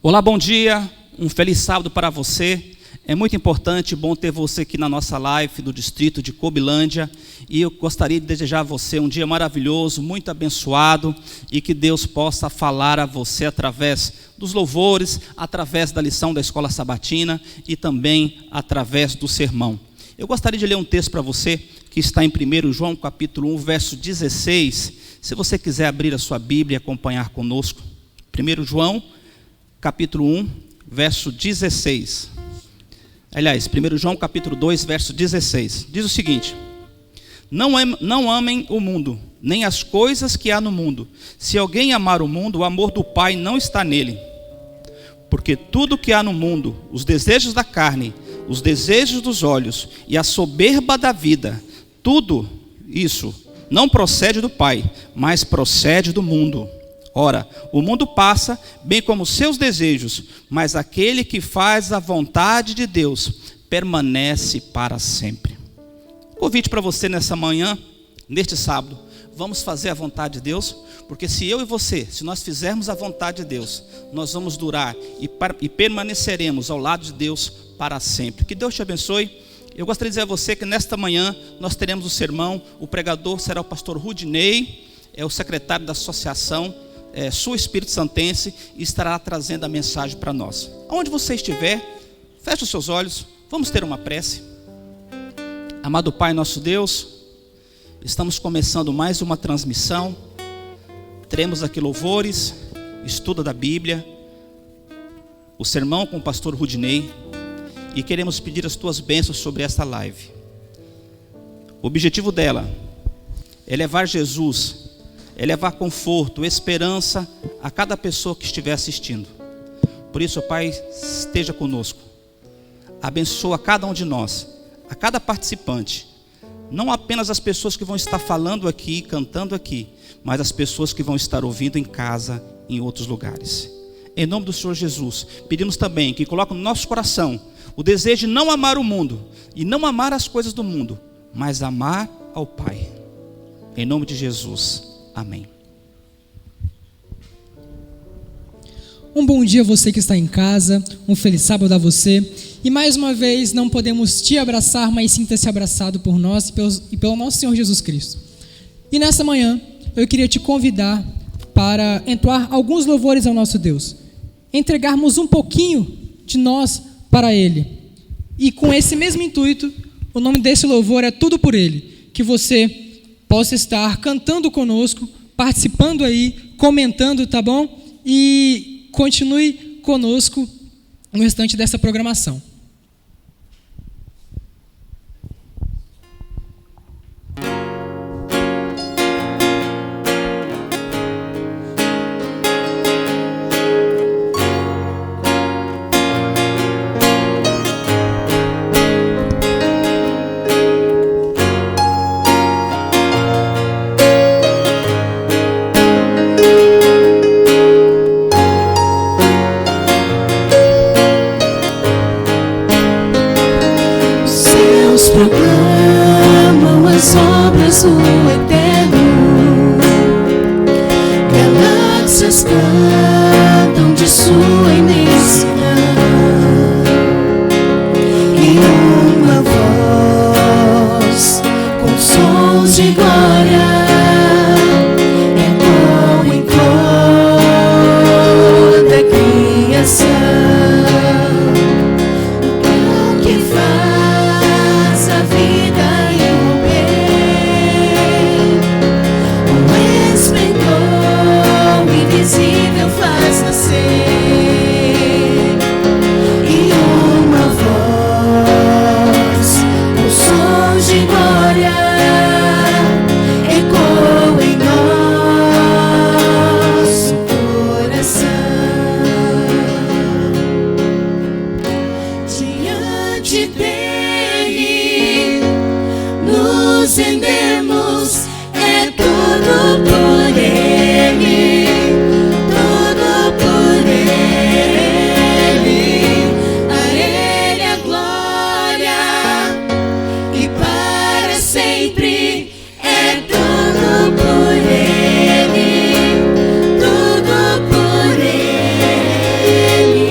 Olá, bom dia, um feliz sábado para você. É muito importante, bom ter você aqui na nossa live do distrito de Cobilândia. E eu gostaria de desejar a você um dia maravilhoso, muito abençoado, e que Deus possa falar a você através dos louvores, através da lição da escola sabatina e também através do sermão. Eu gostaria de ler um texto para você que está em 1 João capítulo 1, verso 16. Se você quiser abrir a sua Bíblia e acompanhar conosco. 1 João capítulo 1, verso 16. Aliás, 1 João capítulo 2, verso 16. Diz o seguinte: Não amem o mundo, nem as coisas que há no mundo. Se alguém amar o mundo, o amor do Pai não está nele. Porque tudo que há no mundo, os desejos da carne, os desejos dos olhos e a soberba da vida, tudo isso não procede do Pai, mas procede do mundo. Ora, o mundo passa, bem como seus desejos, mas aquele que faz a vontade de Deus permanece para sempre. Convite para você nessa manhã, neste sábado, vamos fazer a vontade de Deus, porque se eu e você, se nós fizermos a vontade de Deus, nós vamos durar e permaneceremos ao lado de Deus para sempre. Que Deus te abençoe. Eu gostaria de dizer a você que nesta manhã nós teremos o sermão, o pregador será o pastor Rudinei, é o secretário da associação Sul Espírito Santense, e estará trazendo a mensagem para nós. Onde você estiver, feche os seus olhos, vamos ter uma prece. Amado Pai nosso Deus, estamos começando mais uma transmissão, teremos aqui louvores, estudo da Bíblia, o sermão com o pastor Rudinei, e queremos pedir as tuas bênçãos sobre esta live. O objetivo dela é levar Jesus, é levar conforto, esperança a cada pessoa que estiver assistindo. Por isso, Pai, esteja conosco. Abençoa cada um de nós, a cada participante. Não apenas as pessoas que vão estar falando aqui, cantando aqui, mas as pessoas que vão estar ouvindo em casa, em outros lugares. Em nome do Senhor Jesus, pedimos também que coloque no nosso coração o desejo de não amar o mundo e não amar as coisas do mundo, mas amar ao Pai. Em nome de Jesus. Amém. Um bom dia a você que está em casa, um feliz sábado a você. E mais uma vez não podemos te abraçar, mas sinta-se abraçado por nós e pelo nosso Senhor Jesus Cristo. E nessa manhã eu queria te convidar para entoar alguns louvores ao nosso Deus, entregarmos um pouquinho de nós para Ele. E com esse mesmo intuito, o nome desse louvor é Tudo por Ele, que você possa estar cantando conosco, participando aí, comentando, tá bom? E continue conosco no restante dessa programação. Proclamam as obras do Eterno, galáxias cantam de sua imensidão, e uma voz com sons de glória ecoa em toda a criação. Ele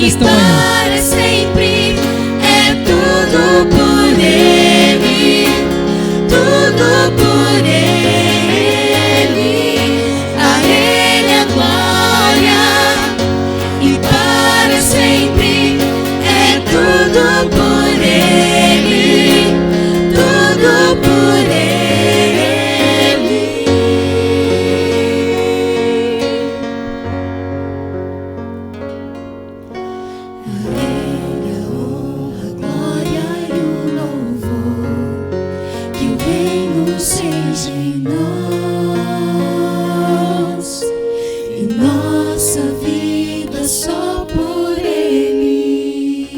Nesta manhã. Para sempre é tudo por Ele, tudo por Ele, a Ele a glória. E para sempre é tudo por Ele, tudo por Ele. Seja em nós e nossa vida só por Ele.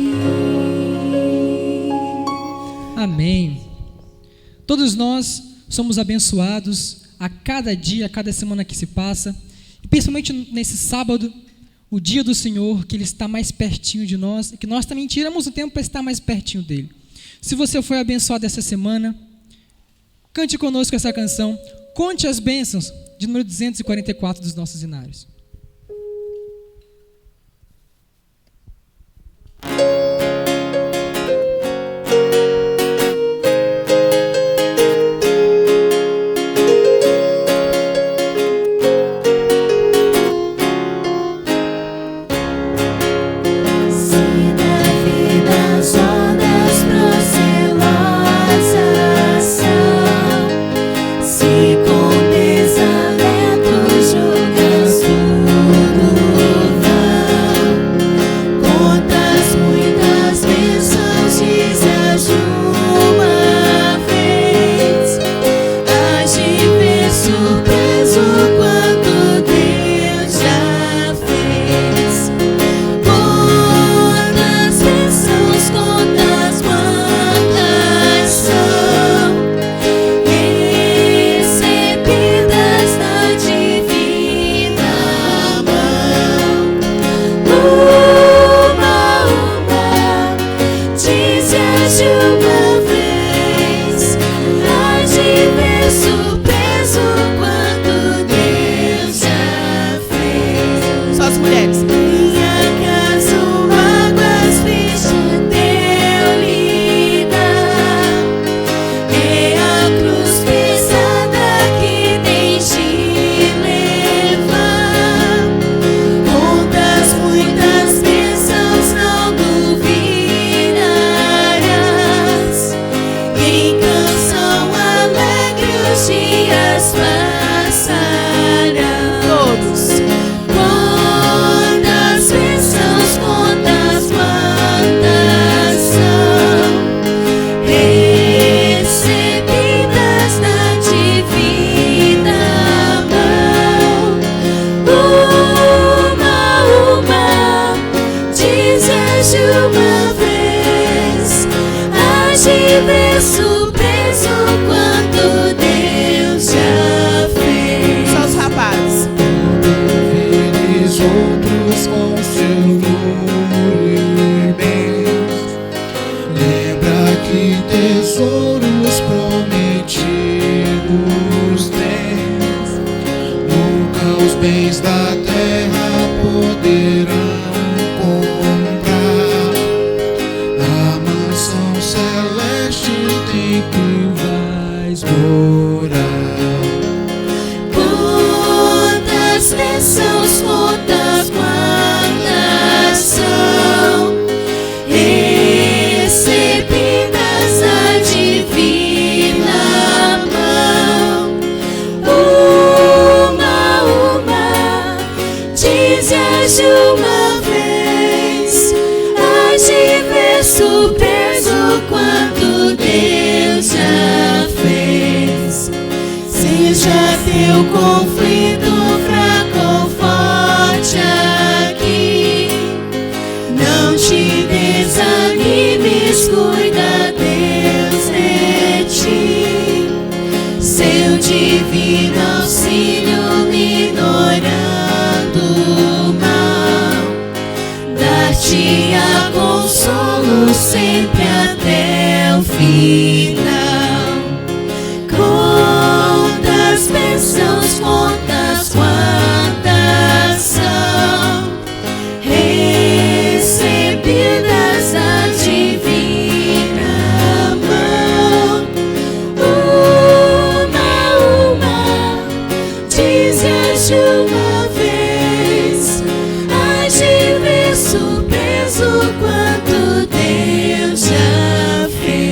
Amém. Todos nós somos abençoados a cada dia, a cada semana que se passa, e principalmente nesse sábado, o dia do Senhor, que Ele está mais pertinho de nós e que nós também tiramos o tempo para estar mais pertinho dEle. Se você foi abençoado essa semana, cante conosco essa canção, Conte as Bênçãos, de número 244 dos nossos hinários. paz morar. Quantas bênçãos, quantas guardas são recebidas da divina mão. Uma, dize-as de uma vez, hás de ver surpreso quanto Deus já fez. Seja teu conflito fraco ou forte aqui, não te desanimes, cuida Deus de ti. Seu divino auxílio minorando o mal, dar-te-á consolo sempre até o final. Quantas bênçãos, quantas guardas são recebidas da divina mão. Uma, dize-as de uma vez, hás de ver surpreso quanto Deus já fez.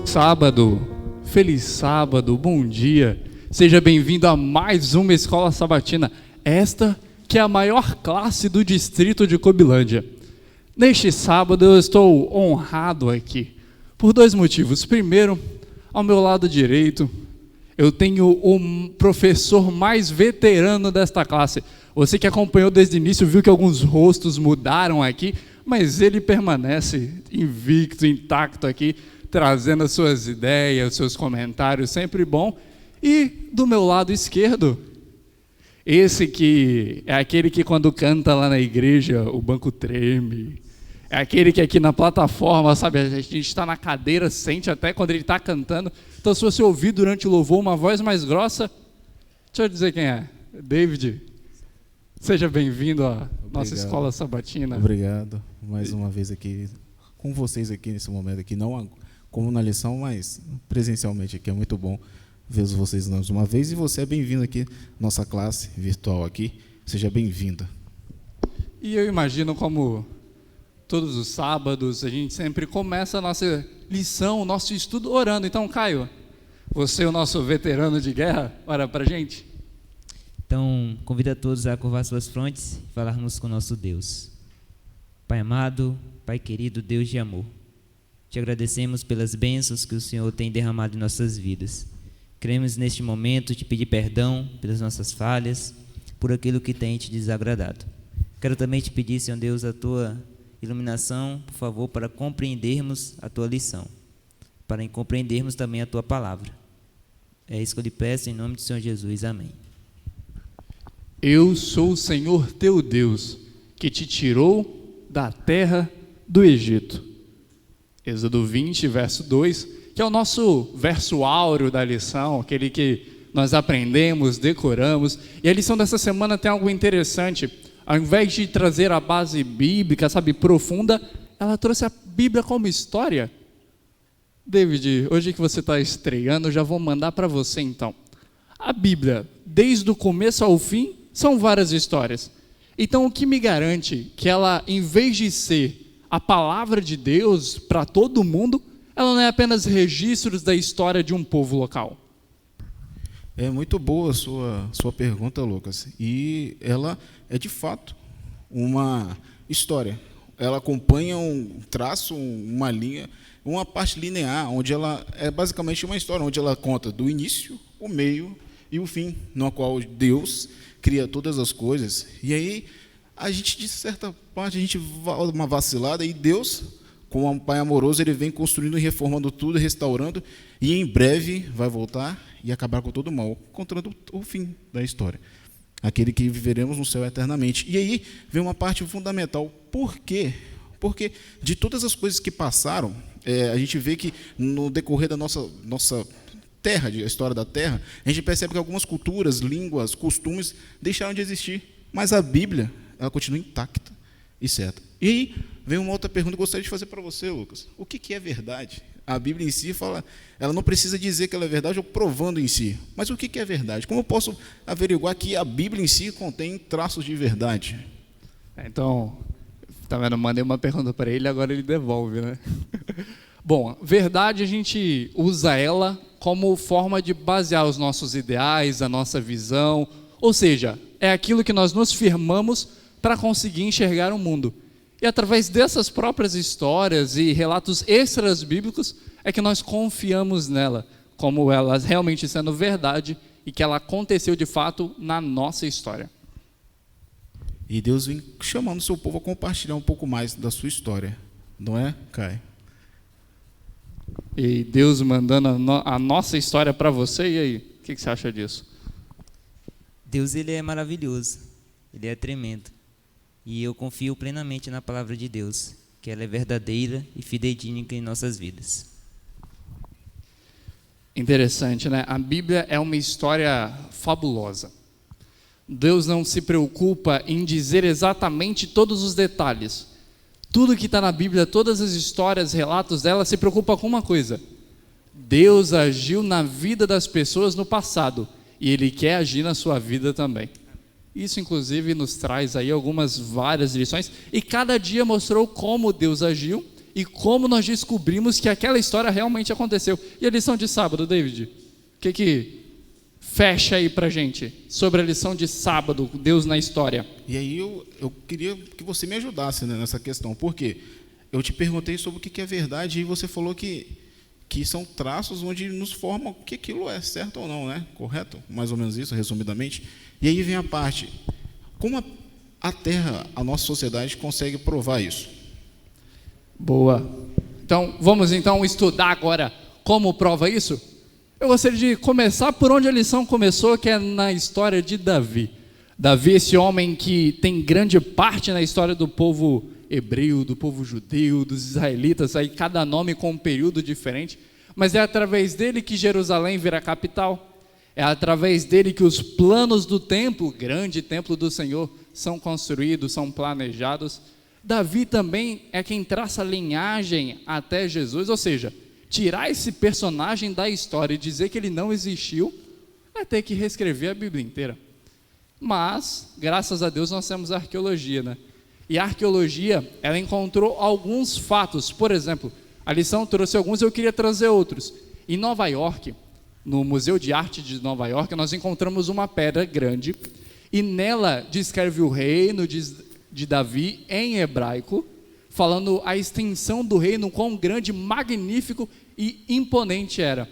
Sábado, feliz sábado, bom dia. Seja bem-vindo a mais uma Escola Sabatina, esta que é a maior classe do distrito de Cobilândia. Neste sábado eu estou honrado aqui, por dois motivos. Primeiro, ao meu lado direito, eu tenho o professor mais veterano desta classe. Você que acompanhou desde o início viu que alguns rostos mudaram aqui, mas ele permanece invicto, intacto aqui, trazendo as suas ideias, seus comentários, sempre bom. E do meu lado esquerdo, esse que é aquele que quando canta lá na igreja, o banco treme. É aquele que aqui na plataforma, sabe, a gente está na cadeira, sente até quando ele está cantando. Então se você ouvir durante o louvor uma voz mais grossa, deixa eu dizer quem é. David, seja bem-vindo à nossa Escola Sabatina. Obrigado, mais uma vez aqui com vocês aqui nesse momento aqui, não como na lição, mas presencialmente aqui. É muito bom ver vocês mais uma vez, e você é bem-vindo aqui, nossa classe virtual aqui, seja bem-vinda. E eu imagino como todos os sábados a gente sempre começa a nossa lição, o nosso estudo orando. Então, Caio, você é o nosso veterano de guerra, ora pra gente. Então, convido a todos a curvar suas frontes e falarmos com o nosso Deus. Pai amado, Pai querido, Deus de amor, te agradecemos pelas bênçãos que o Senhor tem derramado em nossas vidas. Queremos neste momento te pedir perdão pelas nossas falhas, por aquilo que tem te desagradado. Quero também te pedir, Senhor Deus, a tua iluminação, por favor, para compreendermos a tua lição, para compreendermos também a tua palavra. É isso que eu lhe peço em nome do Senhor Jesus. Amém. Eu sou o Senhor teu Deus, que te tirou da terra do Egito. Êxodo 20, verso 2, que é o nosso verso áureo da lição, aquele que nós aprendemos, decoramos. E a lição dessa semana tem algo interessante. Ao invés de trazer a base bíblica, sabe, profunda, ela trouxe a Bíblia como história. David, hoje que você está estreando, eu já vou mandar para você então. A Bíblia, desde o começo ao fim, são várias histórias. Então, o que me garante que ela, em vez de ser a palavra de Deus para todo mundo, ela não é apenas registros da história de um povo local? É muito boa a sua pergunta, Lucas. E ela é, de fato, uma história, ela acompanha um traço, uma linha, uma parte linear, onde ela é basicamente uma história, onde ela conta do início, o meio e o fim, no qual Deus cria todas as coisas. E aí, a gente, de certa parte, a gente dá uma vacilada, e Deus, como um pai amoroso, ele vem construindo e reformando tudo, restaurando, e em breve vai voltar e acabar com todo o mal, encontrando o fim da história. Aquele que viveremos no céu eternamente. E aí vem uma parte fundamental. Por quê? Porque de todas as coisas que passaram, a gente vê que no decorrer da nossa terra, a história da terra, a gente percebe que algumas culturas, línguas, costumes deixaram de existir. Mas a Bíblia, ela continua intacta e certa. E aí vem uma outra pergunta que eu gostaria de fazer para você, Lucas. O que é verdade? A Bíblia em si fala, ela não precisa dizer que ela é verdade ou provando em si. Mas o que é verdade? Como eu posso averiguar que a Bíblia em si contém traços de verdade? Então, tá vendo? Eu mandei uma pergunta para ele, agora ele devolve, né? Bom, verdade, a gente usa ela como forma de basear os nossos ideais, a nossa visão. Ou seja, é aquilo que nós nos firmamos para conseguir enxergar o mundo. E através dessas próprias histórias e relatos extras bíblicos é que nós confiamos nela, como ela realmente sendo verdade e que ela aconteceu de fato na nossa história. E Deus vem chamando o seu povo a compartilhar um pouco mais da sua história, não é, Caio? E Deus mandando a nossa história para você, e aí? O que você acha disso? Deus, ele é maravilhoso, ele é tremendo. E eu confio plenamente na palavra de Deus, que ela é verdadeira e fidedigna em nossas vidas. Interessante, né? A Bíblia é uma história fabulosa. Deus não se preocupa em dizer exatamente todos os detalhes. Tudo que está na Bíblia, todas as histórias, relatos dela, se preocupa com uma coisa. Deus agiu na vida das pessoas no passado, e Ele quer agir na sua vida também. Isso, inclusive, nos traz aí várias lições, e cada dia mostrou como Deus agiu e como nós descobrimos que aquela história realmente aconteceu. E a lição de sábado, David? O que fecha aí pra gente sobre a lição de sábado, Deus na história? E aí eu queria que você me ajudasse, né, nessa questão, porque eu te perguntei sobre o que é verdade e você falou que são traços onde nos formam o que aquilo é certo ou não, né? Correto? Mais ou menos isso, resumidamente. E aí vem a parte, como a Terra, a nossa sociedade, consegue provar isso? Boa. Então, vamos estudar agora como prova isso? Eu gostaria de começar por onde a lição começou, que é na história de Davi. Davi, esse homem que tem grande parte na história do povo hebreu, do povo judeu, dos israelitas, aí cada nome com um período diferente, mas é através dele que Jerusalém vira capital. É através dele que os planos do templo, o grande templo do Senhor, são construídos, são planejados. Davi também é quem traça a linhagem até Jesus, ou seja, tirar esse personagem da história e dizer que ele não existiu, é ter que reescrever a Bíblia inteira. Mas, graças a Deus, nós temos a arqueologia, né? E a arqueologia, ela encontrou alguns fatos. Por exemplo, a lição trouxe alguns, eu queria trazer outros. Em Nova York, no Museu de Arte de Nova York, nós encontramos uma pedra grande e nela descreve o reino de Davi em hebraico, falando a extensão do reino, quão grande, magnífico e imponente era.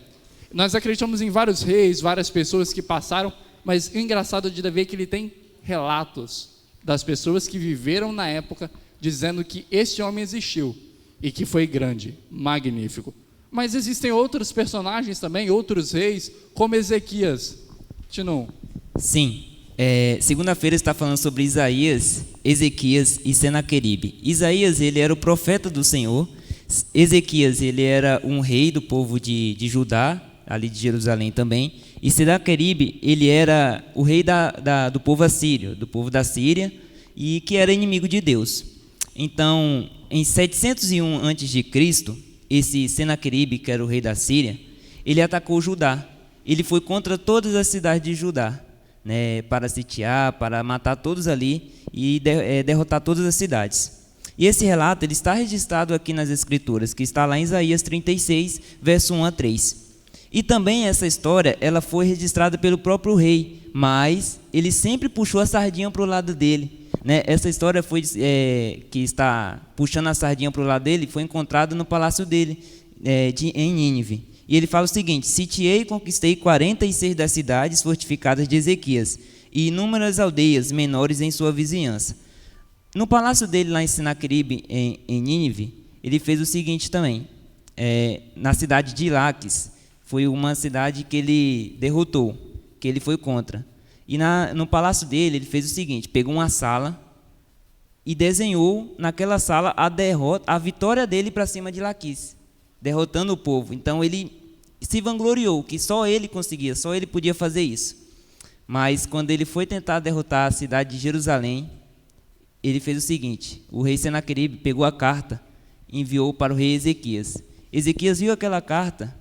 Nós acreditamos em vários reis, várias pessoas que passaram, mas o engraçado de Davi é que ele tem relatos das pessoas que viveram na época, dizendo que este homem existiu e que foi grande, magnífico. Mas existem outros personagens também, outros reis, como Ezequias. Tinum. Sim, segunda-feira está falando sobre Isaías, Ezequias e Senaqueribe. Isaías, ele era o profeta do Senhor. Ezequias, ele era um rei do povo de Judá, ali de Jerusalém também. E Senaqueribe, ele era o rei do povo assírio, do povo da Síria, e que era inimigo de Deus. Então, em 701 a.C., esse Senaqueribe, que era o rei da Síria, ele atacou Judá. Ele foi contra todas as cidades de Judá, né, para sitiar, para matar todos ali e derrotar todas as cidades. E esse relato ele está registrado aqui nas Escrituras, que está lá em Isaías 36, verso 1 a 3. E também essa história ela foi registrada pelo próprio rei, mas ele sempre puxou a sardinha para o lado dele. né? Essa história foi que está puxando a sardinha para o lado dele, foi encontrada no palácio dele, em Nínive. E ele fala o seguinte: sitiei e conquistei 46 das cidades fortificadas de Ezequias e inúmeras aldeias menores em sua vizinhança. No palácio dele, lá em Senaqueribe, em Nínive, ele fez o seguinte também. Na cidade de Laques, foi uma cidade que ele derrotou, que ele foi contra. E no palácio dele, ele fez o seguinte: pegou uma sala e desenhou naquela sala a vitória dele para cima de Laquis, derrotando o povo. Então ele se vangloriou que só ele conseguia, só ele podia fazer isso. Mas quando ele foi tentar derrotar a cidade de Jerusalém, ele fez o seguinte: o rei Senaqueribe pegou a carta e enviou para o rei Ezequias. Ezequias viu aquela carta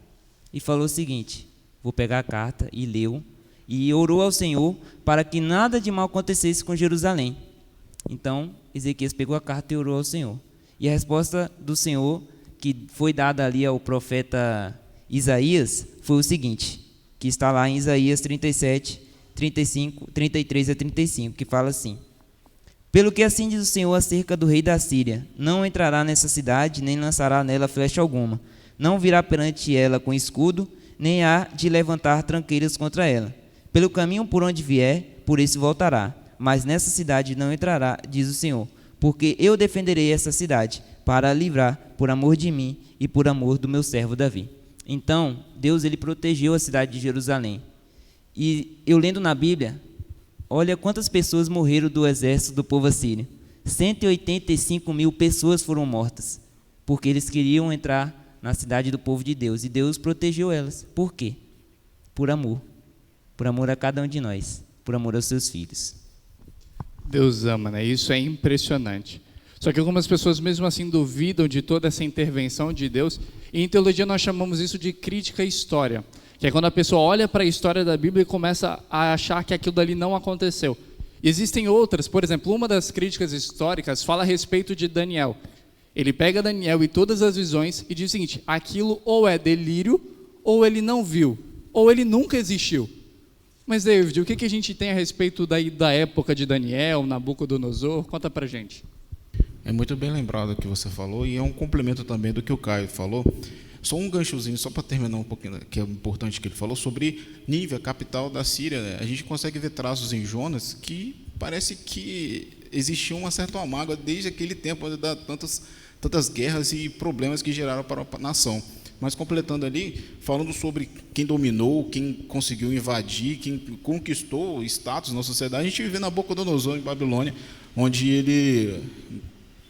e falou o seguinte: vou pegar a carta, e leu, e orou ao Senhor para que nada de mal acontecesse com Jerusalém. Então, Ezequias pegou a carta e orou ao Senhor. E a resposta do Senhor, que foi dada ali ao profeta Isaías, foi o seguinte, que está lá em Isaías 37, 35, 33 a 35, que fala assim: pelo que assim diz o Senhor acerca do rei da Síria: não entrará nessa cidade, nem lançará nela flecha alguma. Não virá perante ela com escudo, nem há de levantar tranqueiras contra ela. Pelo caminho por onde vier, por esse voltará. Mas nessa cidade não entrará, diz o Senhor, porque eu defenderei essa cidade, para a livrar, por amor de mim e por amor do meu servo Davi. Então, Deus ele protegeu a cidade de Jerusalém. E eu lendo na Bíblia, olha quantas pessoas morreram do exército do povo assírio. 185 mil pessoas foram mortas, porque eles queriam entrar na cidade do povo de Deus. E Deus protegeu elas. Por quê? Por amor. Por amor a cada um de nós. Por amor aos seus filhos. Deus ama, né? Isso é impressionante. Só que algumas pessoas mesmo assim duvidam de toda essa intervenção de Deus. E em teologia nós chamamos isso de crítica à história. Que é quando a pessoa olha para a história da Bíblia e começa a achar que aquilo dali não aconteceu. E existem outras, por exemplo, uma das críticas históricas fala a respeito de Daniel. Ele pega Daniel e todas as visões e diz o seguinte: aquilo ou é delírio, ou ele não viu, ou ele nunca existiu. Mas, David, o que a gente tem a respeito da época de Daniel, Nabucodonosor? Conta pra gente. É muito bem lembrado o que você falou, e é um complemento também do que o Caio falou. Só um ganchozinho, só para terminar um pouquinho, que é importante que ele falou, sobre Nínive, a capital da Síria, né? A gente consegue ver traços em Jonas que parece que existia uma certa mágoa desde aquele tempo, onde dá tantas guerras e problemas que geraram para a nação. Mas completando ali, falando sobre quem dominou, quem conseguiu invadir, quem conquistou status na sociedade, a gente vê Nabucodonosor em Babilônia, onde ele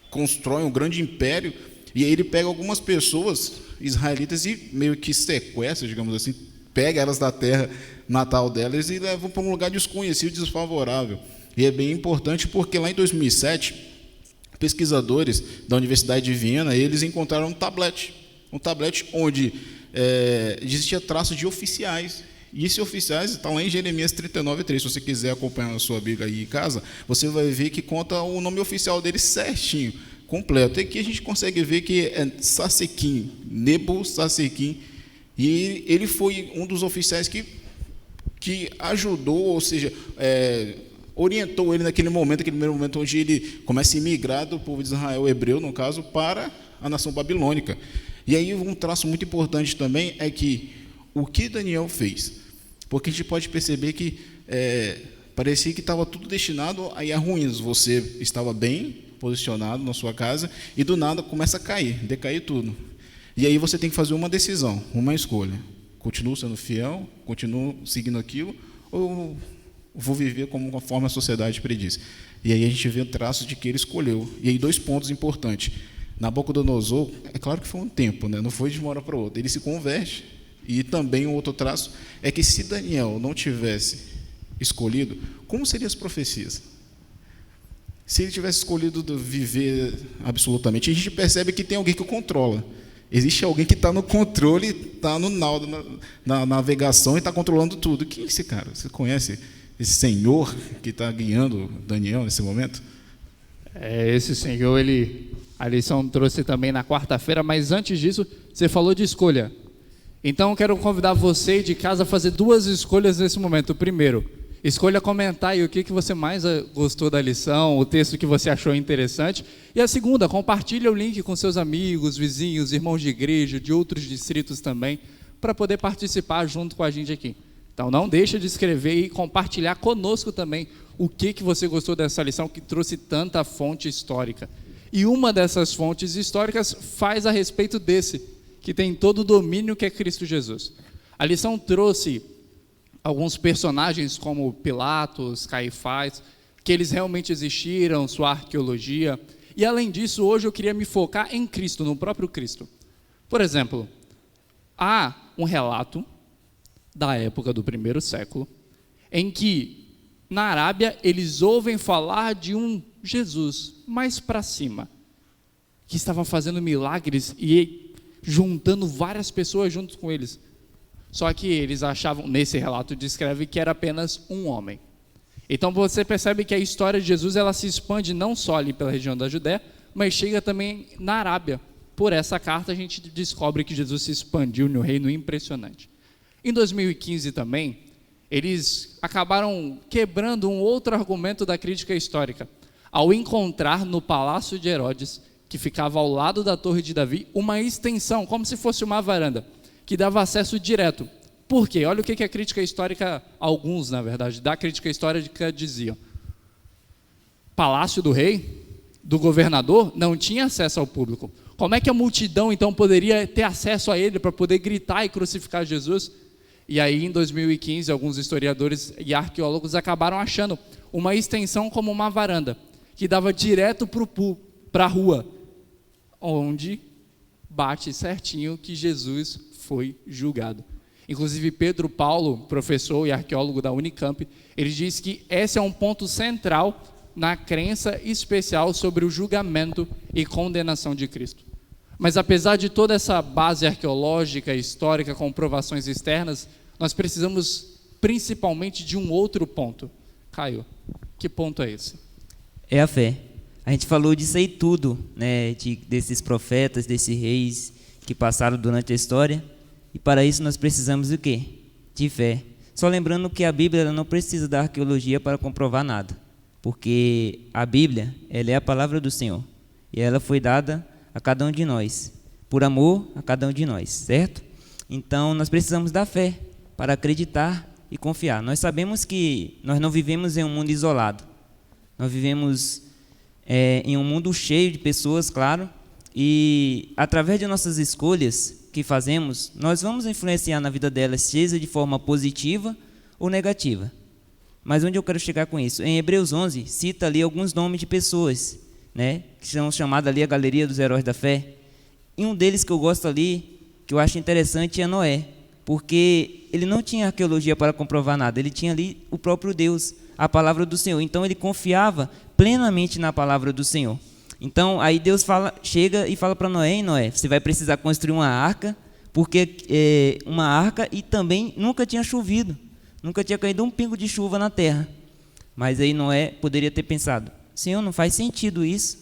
constrói um grande império, e aí ele pega algumas pessoas israelitas e meio que sequestra, digamos assim, pega elas da terra natal delas e leva para um lugar desconhecido, desfavorável. E é bem importante porque lá em 2007, pesquisadores da Universidade de Viena, eles encontraram um tablet onde existia traço de oficiais. E esses oficiais estão lá em Jeremias 39:3. Se você quiser acompanhar a sua Bíblia aí em casa, você vai ver que conta o nome oficial dele certinho, completo. E aqui a gente consegue ver que é Sasequim, Nebo Sasequim, e ele foi um dos oficiais que ajudou, ou seja, orientou ele naquele primeiro momento onde ele começa a migrar do povo de Israel, hebreu no caso, para a nação babilônica. E aí um traço muito importante também é que o que Daniel fez, porque a gente pode perceber que parecia que estava tudo destinado a ir a ruínas. Você estava bem posicionado na sua casa e do nada começa a decair tudo. E aí você tem que fazer uma decisão, uma escolha. Continuo sendo fiel, continuo seguindo aquilo, ou vou viver como conforme a sociedade prediz? E aí a gente vê o traço de que ele escolheu. E aí 2 pontos importantes. Nabucodonosor, é claro que foi um tempo, né? Não foi de uma hora para outra. Ele se converte. E também um outro traço é que se Daniel não tivesse escolhido, como seriam as profecias? Se ele tivesse escolhido viver absolutamente, a gente percebe que tem alguém que controla. Existe alguém que está no controle, está na navegação e está controlando tudo. Quem é esse cara? Você conhece esse senhor que está guiando Daniel nesse momento? Esse senhor, a lição trouxe também na quarta-feira, mas antes disso, você falou de escolha. Então, eu quero convidar você de casa a fazer 2 escolhas nesse momento. Primeiro, Escolha comentar aí o que você mais gostou da lição, o texto que você achou interessante. E a segunda, compartilha o link com seus amigos, vizinhos, irmãos de igreja, de outros distritos também, para poder participar junto com a gente aqui. Então não deixa de escrever e compartilhar conosco também o que você gostou dessa lição que trouxe tanta fonte histórica. E uma dessas fontes históricas faz a respeito desse, que tem todo o domínio que é Cristo Jesus. A lição trouxe alguns personagens como Pilatos, Caifás, que eles realmente existiram, sua arqueologia. E além disso, hoje eu queria me focar em Cristo, no próprio Cristo. Por exemplo, há um relato da época do primeiro século, em que na Arábia eles ouvem falar de um Jesus mais para cima, que estava fazendo milagres e juntando várias pessoas junto com eles. Só que eles achavam, nesse relato descreve que era apenas um homem. Então você percebe que a história de Jesus ela se expande não só ali pela região da Judéia, mas chega também na Arábia. Por essa carta a gente descobre que Jesus se expandiu no reino impressionante. Em 2015 também, eles acabaram quebrando um outro argumento da crítica histórica, ao encontrar no palácio de Herodes, que ficava ao lado da Torre de Davi, uma extensão, como se fosse uma varanda, que dava acesso direto. Por quê? Olha o que a crítica histórica, alguns na verdade, da crítica histórica diziam. Palácio do rei, do governador, não tinha acesso ao público. Como é que a multidão então poderia ter acesso a ele para poder gritar e crucificar Jesus? E aí em 2015 alguns historiadores e arqueólogos acabaram achando uma extensão como uma varanda, que dava direto para a rua, onde bate certinho que Jesus foi julgado. Inclusive Pedro Paulo, professor e arqueólogo da Unicamp, ele diz que esse é um ponto central na crença especial sobre o julgamento e condenação de Cristo. Mas apesar de toda essa base arqueológica, histórica, comprovações externas, nós precisamos principalmente de um outro ponto. Caio, que ponto é esse? É a fé. A gente falou disso aí tudo, né, desses profetas, desses reis que passaram durante a história, e para isso nós precisamos do quê? De fé. Só lembrando que a Bíblia ela não precisa da arqueologia para comprovar nada, porque a Bíblia ela é a palavra do Senhor, e ela foi dada a cada um de nós, por amor a cada um de nós, certo? Então nós precisamos da fé para acreditar e confiar. Nós sabemos que nós não vivemos em um mundo isolado, nós vivemos em um mundo cheio de pessoas, claro, e através de nossas escolhas que fazemos, nós vamos influenciar na vida delas, seja de forma positiva ou negativa. Mas onde eu quero chegar com isso? Em Hebreus 11, cita ali alguns nomes de pessoas, né, que são chamadas ali a galeria dos heróis da fé. E um deles que eu gosto ali, que eu acho interessante, é Noé, porque ele não tinha arqueologia para comprovar nada, ele tinha ali o próprio Deus, a palavra do Senhor. Então ele confiava plenamente na palavra do Senhor. Então aí Deus chega e fala para Noé: Noé, você vai precisar construir uma arca, porque uma arca, e também nunca tinha chovido, nunca tinha caído um pingo de chuva na terra. Mas aí Noé poderia ter pensado: Senhor, não faz sentido isso,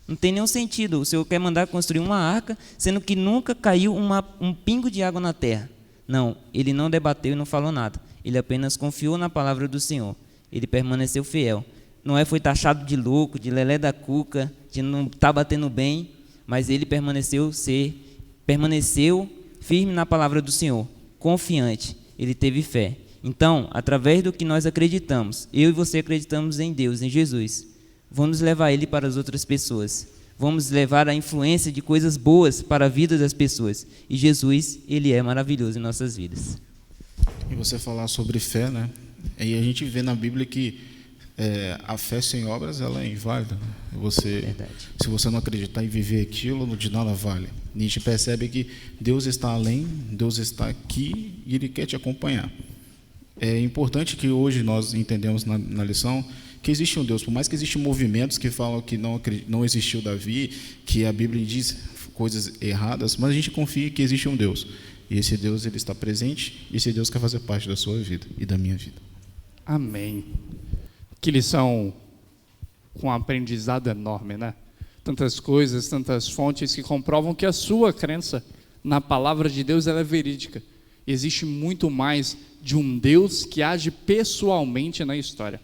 não tem nenhum sentido, o Senhor quer mandar construir uma arca, sendo que nunca caiu um pingo de água na terra. Não, ele não debateu e não falou nada, ele apenas confiou na palavra do Senhor, ele permaneceu fiel. Noé foi taxado de louco, de lelé da cuca, de não estar batendo bem, mas ele permaneceu firme na palavra do Senhor, confiante, ele teve fé. Então, através do que nós acreditamos, eu e você acreditamos em Deus, em Jesus, vamos levar ele para as outras pessoas, vamos levar a influência de coisas boas para a vida das pessoas, e Jesus, ele é maravilhoso em nossas vidas. E você falar sobre fé, né? E a gente vê na Bíblia que a fé sem obras ela é inválida. Se você não acreditar e viver aquilo, de nada vale. Nietzsche percebe que Deus está além, Deus está aqui e Ele quer te acompanhar. É importante que hoje nós entendemos na lição que existe um Deus, por mais que existam movimentos que falam que não existiu Davi, que a Bíblia diz coisas erradas, mas a gente confia que existe um Deus. E esse Deus ele está presente, e esse Deus quer fazer parte da sua vida e da minha vida. Amém. Que lição com um aprendizado enorme, né? Tantas coisas, tantas fontes que comprovam que a sua crença na palavra de Deus ela é verídica. Existe muito mais de um Deus que age pessoalmente na história.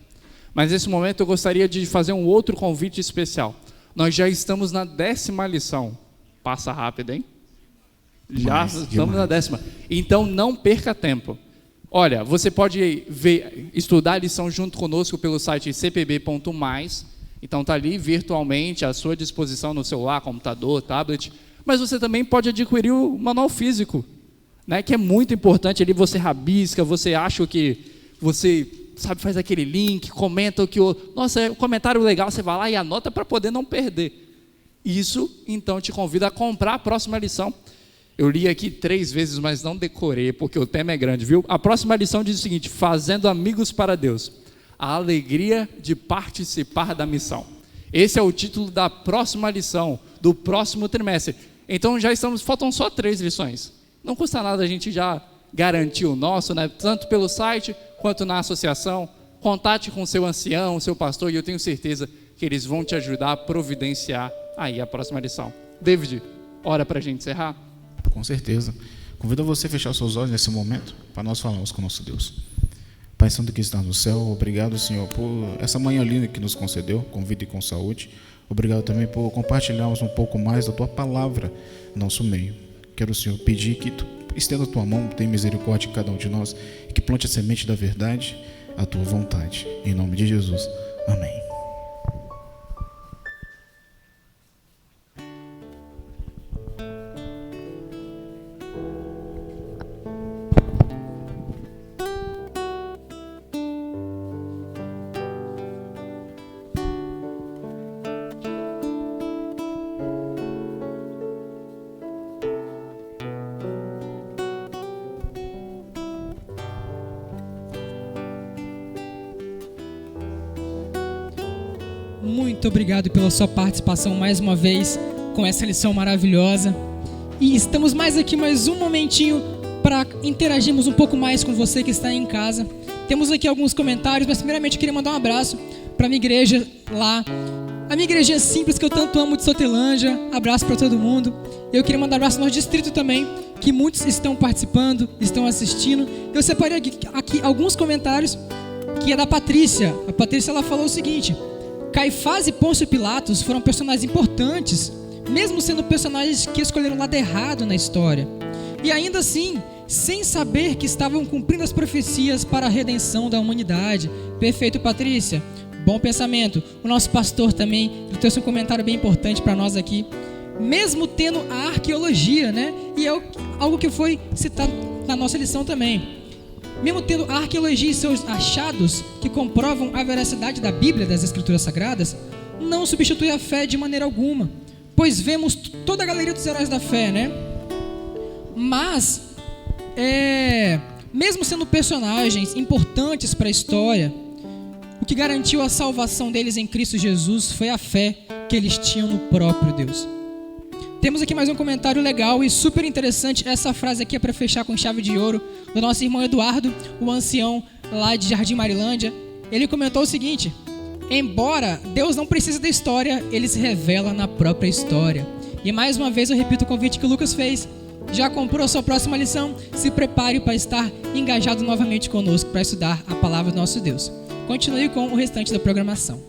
Mas nesse momento eu gostaria de fazer um outro convite especial. Nós já estamos na 10ª lição. Passa rápido, hein? Já estamos na 10ª. Então não perca tempo. Olha, você pode estudar a lição junto conosco pelo site cpb.mais. Então está ali virtualmente à sua disposição no celular, computador, tablet. Mas você também pode adquirir o manual físico, né, que é muito importante. Ali você rabisca, você acha o que você sabe, faz aquele link, comenta o que nossa, é um comentário legal, você vai lá e anota para poder não perder. Isso, então, te convida a comprar a próxima lição. Eu li aqui 3 vezes, mas não decorei, porque o tema é grande, viu? A próxima lição diz o seguinte: fazendo amigos para Deus, a alegria de participar da missão. Esse é o título da próxima lição, do próximo trimestre. Então faltam só 3 lições. Não custa nada a gente já garantir o nosso, né? Tanto pelo site quanto na associação. Contate com seu ancião, seu pastor, e eu tenho certeza que eles vão te ajudar a providenciar aí a próxima lição. David, ora para a gente encerrar? Com certeza. Convido você a fechar seus olhos nesse momento para nós falarmos com o nosso Deus. Pai Santo que está no céu, obrigado, Senhor, por essa manhã linda que nos concedeu, com vida e com saúde. Obrigado também por compartilharmos um pouco mais da Tua palavra no nosso meio. Quero, Senhor, pedir que Tu estenda a Tua mão, tenha misericórdia de cada um de nós e que plante a semente da verdade, a Tua vontade. Em nome de Jesus. Amém. Muito obrigado pela sua participação mais uma vez com essa lição maravilhosa. E estamos mais um momentinho para interagirmos um pouco mais com você que está em casa. Temos aqui alguns comentários, mas primeiramente eu queria mandar um abraço para a minha igreja lá. A minha igrejinha simples que eu tanto amo de Sotelândia. Abraço para todo mundo. Eu queria mandar um abraço no nosso distrito também, que muitos estão participando, estão assistindo. Eu separei aqui alguns comentários, que é da Patrícia. A Patrícia, ela falou o seguinte: Caifás e Pôncio Pilatos foram personagens importantes, mesmo sendo personagens que escolheram o lado errado na história. E ainda assim, sem saber que estavam cumprindo as profecias para a redenção da humanidade. Perfeito, Patrícia. Bom pensamento. O nosso pastor também trouxe um comentário bem importante para nós aqui. Mesmo tendo a arqueologia, né? E é algo que foi citado na nossa lição também. Mesmo tendo a arqueologia e seus achados que comprovam a veracidade da Bíblia, das Escrituras Sagradas, não substitui a fé de maneira alguma, pois vemos toda a galeria dos heróis da fé, né? Mas, mesmo sendo personagens importantes para a história, o que garantiu a salvação deles em Cristo Jesus foi a fé que eles tinham no próprio Deus. Temos aqui mais um comentário legal e super interessante. Essa frase aqui é para fechar com chave de ouro, do nosso irmão Eduardo, o ancião lá de Jardim Marilândia. Ele comentou o seguinte: embora Deus não precise da história, Ele se revela na própria história. E mais uma vez eu repito o convite que o Lucas fez. Já comprou a sua próxima lição? Se prepare para estar engajado novamente conosco para estudar a palavra do nosso Deus. Continue com o restante da programação.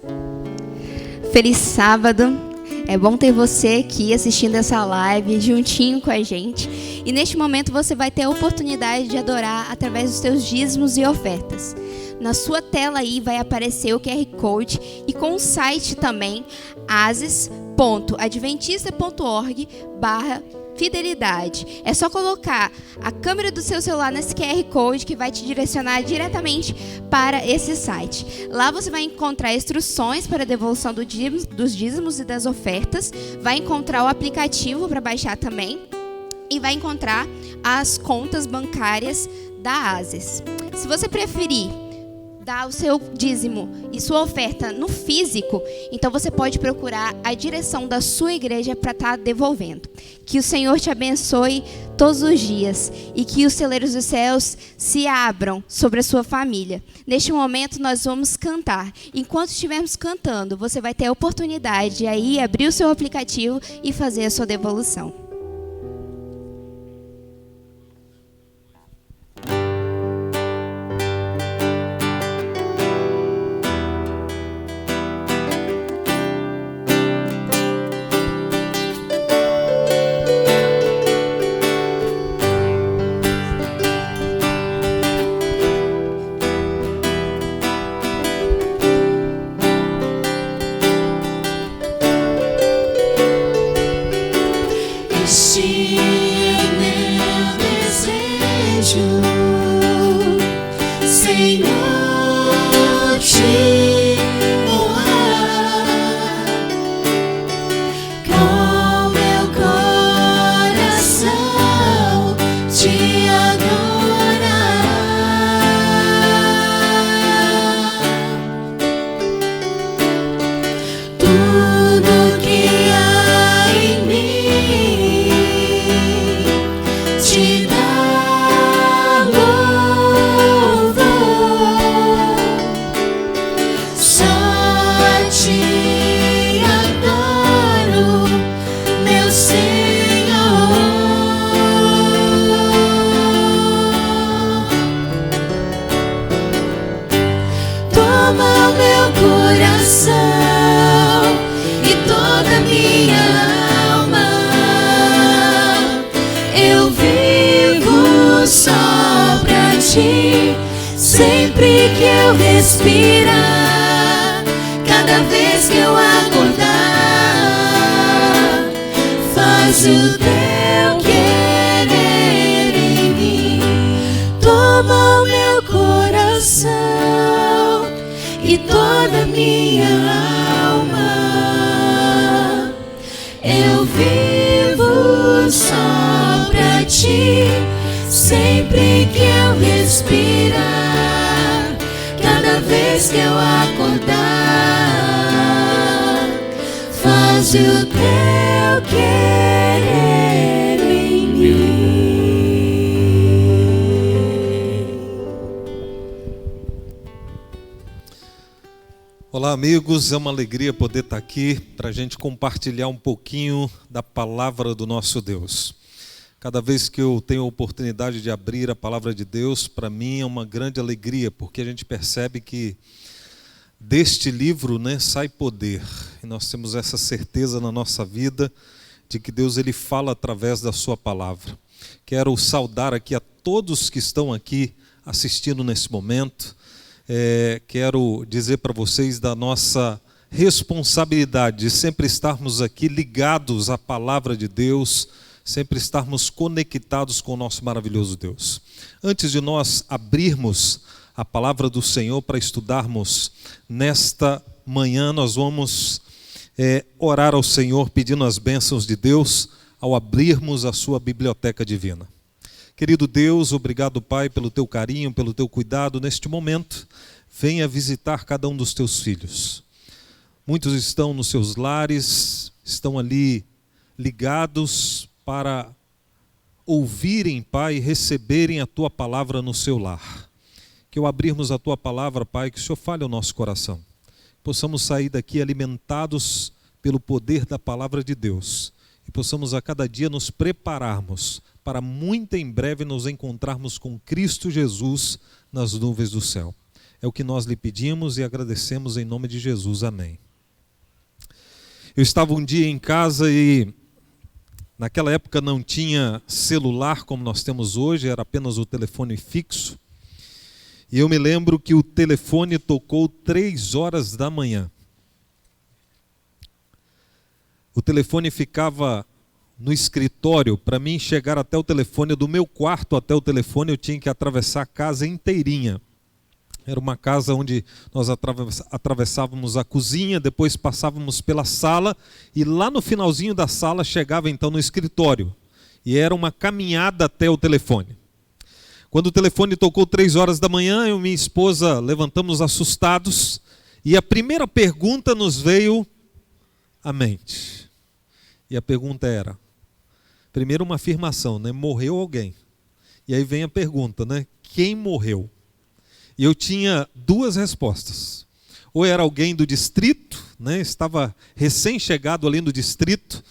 Feliz sábado. É bom ter você aqui assistindo essa live juntinho com a gente. E neste momento você vai ter a oportunidade de adorar através dos seus dízimos e ofertas. Na sua tela aí vai aparecer o QR Code e com o site também, ases.adventista.org/fidelidade. É só colocar a câmera do seu celular nesse QR Code que vai te direcionar diretamente para esse site. Lá você vai encontrar instruções para a devolução dos dízimos e das ofertas, vai encontrar o aplicativo para baixar também e vai encontrar as contas bancárias da Ases. Se você preferir dar o seu dízimo e sua oferta no físico, então você pode procurar a direção da sua igreja para estar devolvendo. Que o Senhor te abençoe todos os dias e que os celeiros dos céus se abram sobre a sua família. Neste momento nós vamos cantar. Enquanto estivermos cantando, você vai ter a oportunidade de aí abrir o seu aplicativo e fazer a sua devolução. ti, sempre que eu respirar, cada vez que eu acordar, faz o teu querer em mim. Toma o meu coração e toda a minha alma, eu vivo só pra ti, sempre que eu respirar, cada vez que eu acordar, faz o teu querer em mim. Olá, amigos, é uma alegria poder estar aqui para a gente compartilhar um pouquinho da palavra do nosso Deus. Cada vez que eu tenho a oportunidade de abrir a palavra de Deus, para mim é uma grande alegria, porque a gente percebe que deste livro, sai poder. E nós temos essa certeza na nossa vida de que Deus ele fala através da sua palavra. Quero saudar aqui a todos que estão aqui assistindo nesse momento. Quero dizer para vocês da nossa responsabilidade de sempre estarmos aqui ligados à palavra de Deus, sempre estarmos conectados com o nosso maravilhoso Deus. Antes de nós abrirmos a palavra do Senhor para estudarmos nesta manhã, nós vamos orar ao Senhor pedindo as bênçãos de Deus ao abrirmos a sua biblioteca divina. Querido Deus, obrigado, Pai, pelo teu carinho, pelo teu cuidado neste momento. Venha visitar cada um dos teus filhos. Muitos estão nos seus lares, estão ali ligados para ouvirem, Pai, e receberem a tua palavra no seu lar. Que ao abrirmos a tua palavra, Pai, que o Senhor fale ao nosso coração. Possamos sair daqui alimentados pelo poder da palavra de Deus. E possamos a cada dia nos prepararmos para muito em breve nos encontrarmos com Cristo Jesus nas nuvens do céu. É o que nós lhe pedimos e agradecemos em nome de Jesus. Amém. Eu estava um dia em casa e naquela época não tinha celular como nós temos hoje, era apenas o telefone fixo. E eu me lembro que o telefone tocou 3 horas da manhã. O telefone ficava no escritório. Para mim chegar até o telefone, do meu quarto até o telefone, eu tinha que atravessar a casa inteirinha. Era uma casa onde nós atravessávamos a cozinha, depois passávamos pela sala e lá no finalzinho da sala chegava então no escritório. E era uma caminhada até o telefone. Quando o telefone tocou 3 horas da manhã, eu e minha esposa levantamos assustados e a primeira pergunta nos veio à mente. E a pergunta era, primeiro uma afirmação, morreu alguém. E aí vem a pergunta, quem morreu? E eu tinha 2 respostas. Ou era alguém do distrito, estava recém-chegado ali no distrito,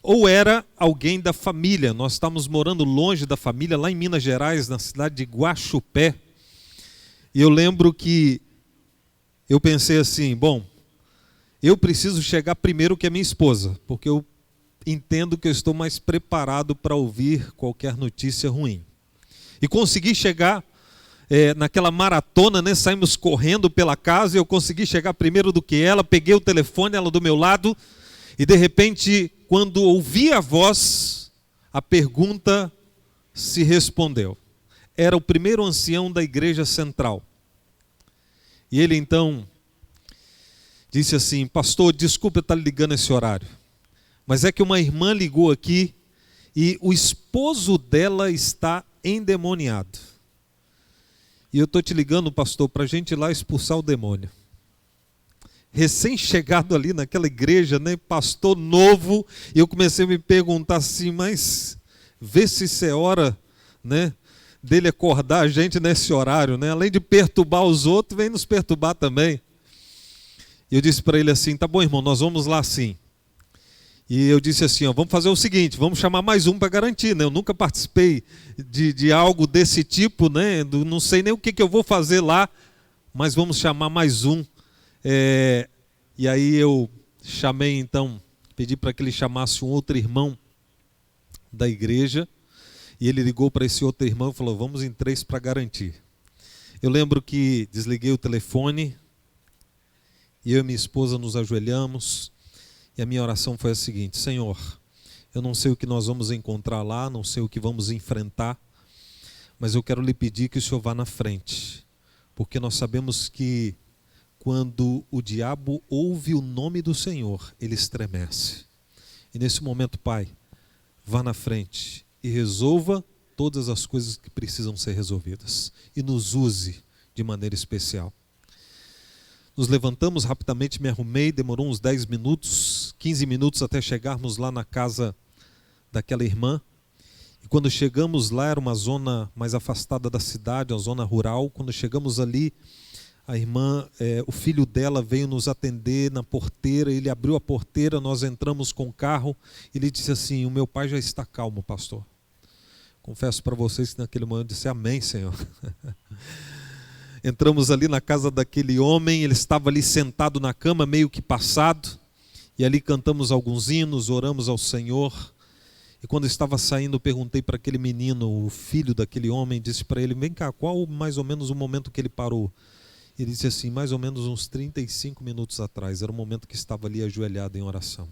ou era alguém da família. Nós estávamos morando longe da família, lá em Minas Gerais, na cidade de Guaxupé. E eu lembro que eu pensei assim, bom, eu preciso chegar primeiro que a minha esposa, porque eu entendo que eu estou mais preparado para ouvir qualquer notícia ruim. E consegui chegar naquela maratona, saímos correndo pela casa e eu consegui chegar primeiro do que ela, peguei o telefone, ela do meu lado, e de repente, quando ouvi a voz, a pergunta se respondeu. Era o primeiro ancião da igreja central. E ele então disse assim, pastor, desculpa eu estar ligando esse horário, mas é que uma irmã ligou aqui e o esposo dela está endemoniado. E eu estou te ligando, pastor, para a gente ir lá expulsar o demônio. Recém-chegado ali naquela igreja, pastor novo, e eu comecei a me perguntar assim, mas vê se isso é hora, dele acordar a gente nesse horário, além de perturbar os outros, vem nos perturbar também. E eu disse para ele assim, tá bom, irmão, nós vamos lá sim. E eu disse assim, vamos fazer o seguinte, vamos chamar mais um para garantir, Eu nunca participei de algo desse tipo, Não sei nem o que eu vou fazer lá, mas vamos chamar mais um. E aí eu chamei então, pedi para que ele chamasse um outro irmão da igreja. E ele ligou para esse outro irmão e falou: vamos em 3 para garantir. Eu lembro que desliguei o telefone, e eu e minha esposa nos ajoelhamos, e a minha oração foi a seguinte: Senhor, eu não sei o que nós vamos encontrar lá, não sei o que vamos enfrentar, mas eu quero lhe pedir que o Senhor vá na frente, porque nós sabemos que quando o diabo ouve o nome do Senhor, ele estremece. E nesse momento, Pai, vá na frente e resolva todas as coisas que precisam ser resolvidas. E nos use de maneira especial. Nos levantamos rapidamente, me arrumei, demorou uns 10 minutos, 15 minutos até chegarmos lá na casa daquela irmã. E quando chegamos lá, era uma zona mais afastada da cidade, uma zona rural. Quando chegamos ali, a irmã, o filho dela veio nos atender na porteira, ele abriu a porteira, nós entramos com o carro, e ele disse assim: o meu pai já está calmo, pastor. Confesso para vocês que naquele momento eu disse: amém, Senhor. Entramos ali na casa daquele homem, ele estava ali sentado na cama, meio que passado, e ali cantamos alguns hinos, oramos ao Senhor. E quando estava saindo, eu perguntei para aquele menino, o filho daquele homem, disse para ele: vem cá, qual mais ou menos o momento que ele parou? Ele disse assim: mais ou menos uns 35 minutos atrás, era o momento que estava ali ajoelhado em oração.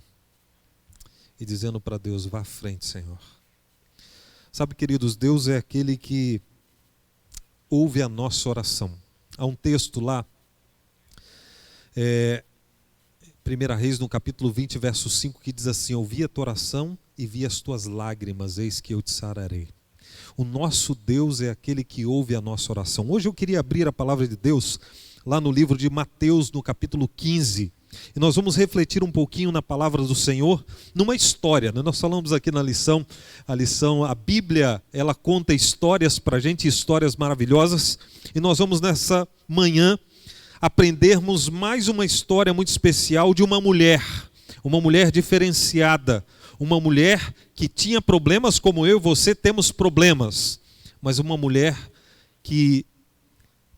E dizendo para Deus: vá à frente, Senhor. Sabe, queridos, Deus é aquele que ouve a nossa oração. Há um texto lá, 1 Reis, no capítulo 20, verso 5, que diz assim: ouvi a tua oração e vi as tuas lágrimas, eis que eu te sararei. O nosso Deus é aquele que ouve a nossa oração. Hoje eu queria abrir a palavra de Deus lá no livro de Mateus, no capítulo 15. E nós vamos refletir um pouquinho na palavra do Senhor, numa história, né? Nós falamos aqui na lição, a Bíblia, ela conta histórias para a gente, histórias maravilhosas. E nós vamos nessa manhã aprendermos mais uma história muito especial de uma mulher diferenciada, uma mulher que tinha problemas como eu e você temos problemas, mas uma mulher que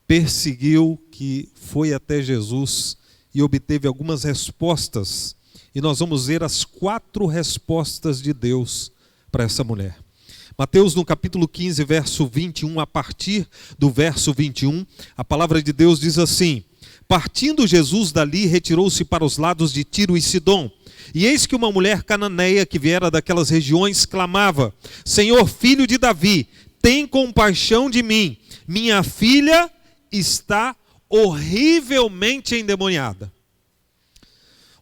perseguiu, que foi até Jesus e obteve algumas respostas. E nós vamos ver as 4 respostas de Deus para essa mulher. Mateus, no capítulo 15, verso 21, a partir do verso 21, a palavra de Deus diz assim: partindo Jesus dali, retirou-se para os lados de Tiro e Sidom. E eis que uma mulher cananeia que viera daquelas regiões clamava: Senhor, filho de Davi, tem compaixão de mim, minha filha está horrivelmente endemoniada.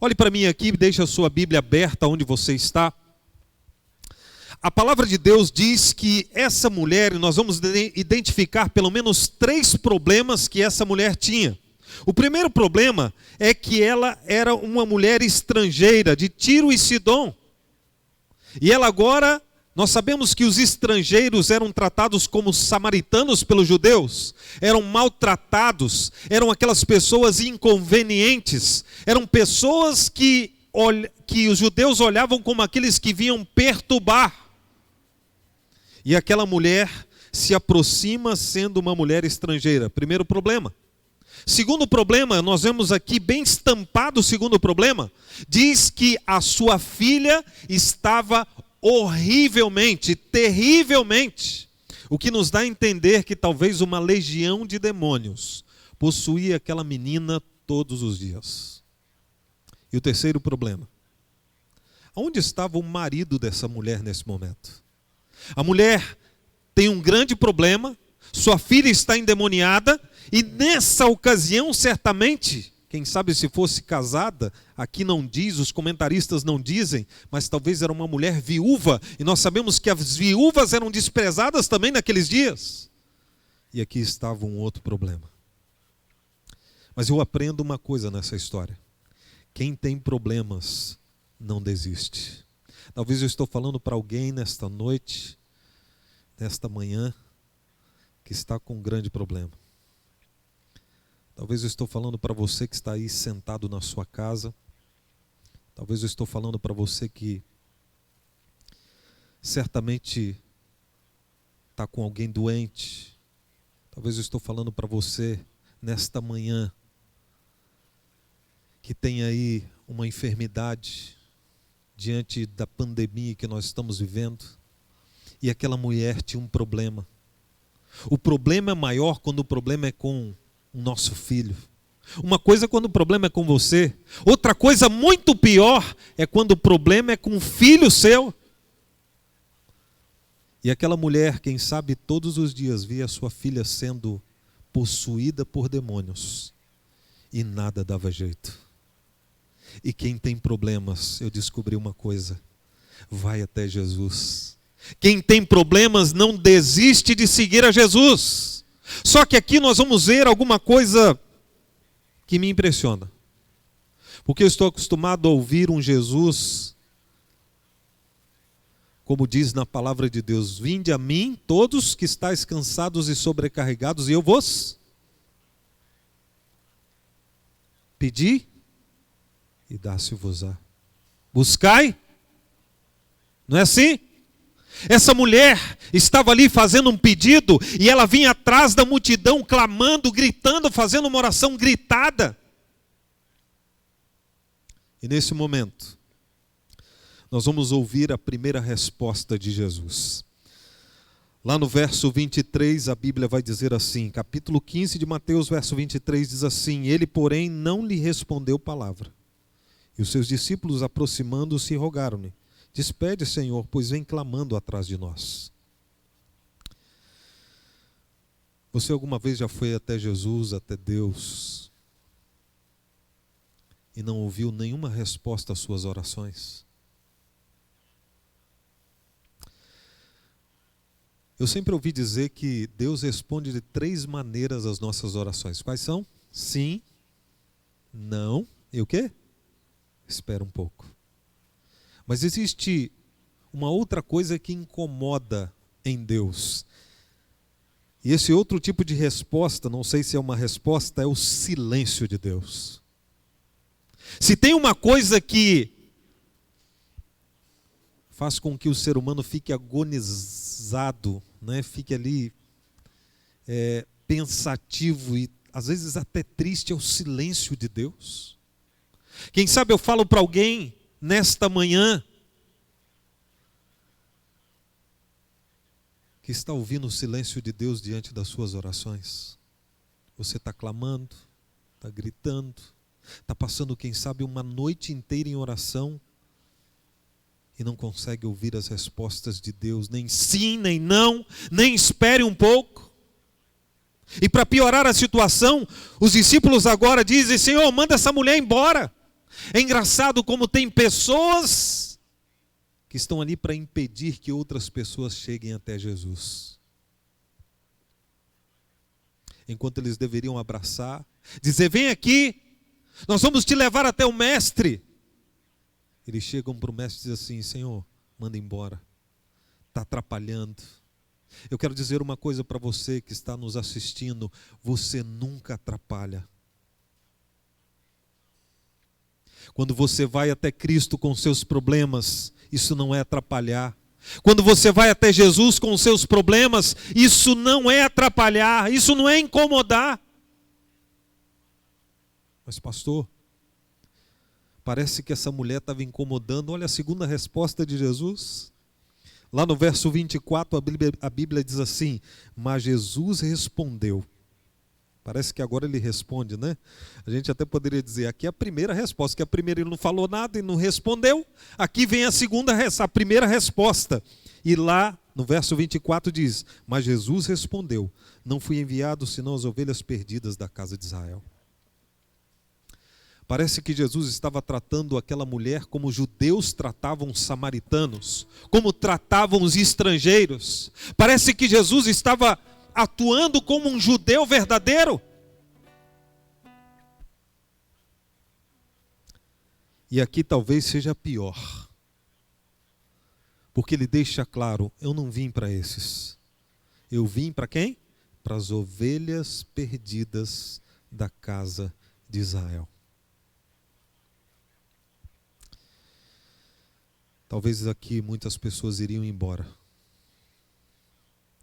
Olhe para mim aqui, deixe a sua Bíblia aberta onde você está. A palavra de Deus diz que essa mulher, nós vamos identificar pelo menos 3 problemas que essa mulher tinha. O primeiro problema é que ela era uma mulher estrangeira de Tiro e Sidom. E ela agora, nós sabemos que os estrangeiros eram tratados como samaritanos pelos judeus, eram maltratados, eram aquelas pessoas inconvenientes, eram pessoas que os judeus olhavam como aqueles que vinham perturbar. E aquela mulher se aproxima sendo uma mulher estrangeira. Primeiro problema. Segundo problema, nós vemos aqui bem estampado o segundo problema, diz que a sua filha estava horrivelmente, terrivelmente, o que nos dá a entender que talvez uma legião de demônios possuía aquela menina todos os dias. E o terceiro problema, onde estava o marido dessa mulher nesse momento? A mulher tem um grande problema, sua filha está endemoniada, e nessa ocasião, certamente, quem sabe se fosse casada, aqui não diz, os comentaristas não dizem, mas talvez era uma mulher viúva, e nós sabemos que as viúvas eram desprezadas também naqueles dias. E aqui estava um outro problema. Mas eu aprendo uma coisa nessa história: quem tem problemas não desiste. Talvez eu estou falando para alguém nesta noite, nesta manhã, que está com um grande problema. Talvez eu estou falando para você que está aí sentado na sua casa. Talvez eu estou falando para você que certamente está com alguém doente. Talvez eu estou falando para você nesta manhã que tem aí uma enfermidade diante da pandemia que nós estamos vivendo. E aquela mulher tinha um problema. O problema é maior quando o problema é com o nosso filho. Uma coisa é quando o problema é com você. Outra coisa muito pior é quando o problema é com um filho seu. E aquela mulher, quem sabe todos os dias, via sua filha sendo possuída por demônios. E nada dava jeito. E quem tem problemas, eu descobri uma coisa: vai até Jesus. Quem tem problemas não desiste de seguir a Jesus. Só que aqui nós vamos ver alguma coisa que me impressiona. Porque eu estou acostumado a ouvir um Jesus, como diz na palavra de Deus: vinde a mim todos que estáis cansados e sobrecarregados, e eu vos pedi e dá-se-vos-á. Buscai. Não é assim? Essa mulher estava ali fazendo um pedido e ela vinha atrás da multidão clamando, gritando, fazendo uma oração gritada. E nesse momento, nós vamos ouvir a primeira resposta de Jesus. Lá no verso 23, a Bíblia vai dizer assim, capítulo 15 de Mateus, verso 23, diz assim: ele, porém, não lhe respondeu palavra. E os seus discípulos, aproximando-se, rogaram-lhe: despede, Senhor, pois vem clamando atrás de nós. Você alguma vez já foi até Jesus, até Deus, e não ouviu nenhuma resposta às suas orações? Eu sempre ouvi dizer que Deus responde de 3 maneiras às nossas orações. Quais são? Sim, não e o quê? Espera um pouco. Mas existe uma outra coisa que incomoda em Deus. E esse outro tipo de resposta, não sei se é uma resposta, é o silêncio de Deus. Se tem uma coisa que faz com que o ser humano fique agonizado, né? Fique ali pensativo e às vezes até triste, é o silêncio de Deus. Quem sabe eu falo para alguém nesta manhã que está ouvindo o silêncio de Deus diante das suas orações. Você está clamando, está gritando, está passando, quem sabe, uma noite inteira em oração e não consegue ouvir as respostas de Deus, nem sim, nem não, nem espere um pouco. E para piorar a situação, os discípulos agora dizem: Senhor, manda essa mulher embora. É engraçado como tem pessoas que estão ali para impedir que outras pessoas cheguem até Jesus. Enquanto eles deveriam abraçar, dizer: vem aqui, nós vamos te levar até o mestre. Eles chegam para o mestre e dizem assim: Senhor, manda embora, está atrapalhando. Eu quero dizer uma coisa para você que está nos assistindo: você nunca atrapalha. Quando você vai até Cristo com seus problemas, isso não é atrapalhar. Quando você vai até Jesus com os seus problemas, isso não é atrapalhar, isso não é incomodar. Mas pastor, parece que essa mulher estava incomodando. Olha a segunda resposta de Jesus. Lá no verso 24, a Bíblia diz assim: mas Jesus respondeu. Parece que agora ele responde, né? A gente até poderia dizer, aqui é a primeira resposta, que a primeira ele não falou nada e não respondeu. Aqui vem a primeira resposta. E lá no verso 24 diz: mas Jesus respondeu: não fui enviado senão as ovelhas perdidas da casa de Israel. Parece que Jesus estava tratando aquela mulher como os judeus tratavam os samaritanos, como tratavam os estrangeiros. Parece que Jesus estava atuando como um judeu verdadeiro. E aqui talvez seja pior, porque ele deixa claro: eu não vim para esses. Eu vim para quem? Para as ovelhas perdidas da casa de Israel. Talvez aqui muitas pessoas iriam embora.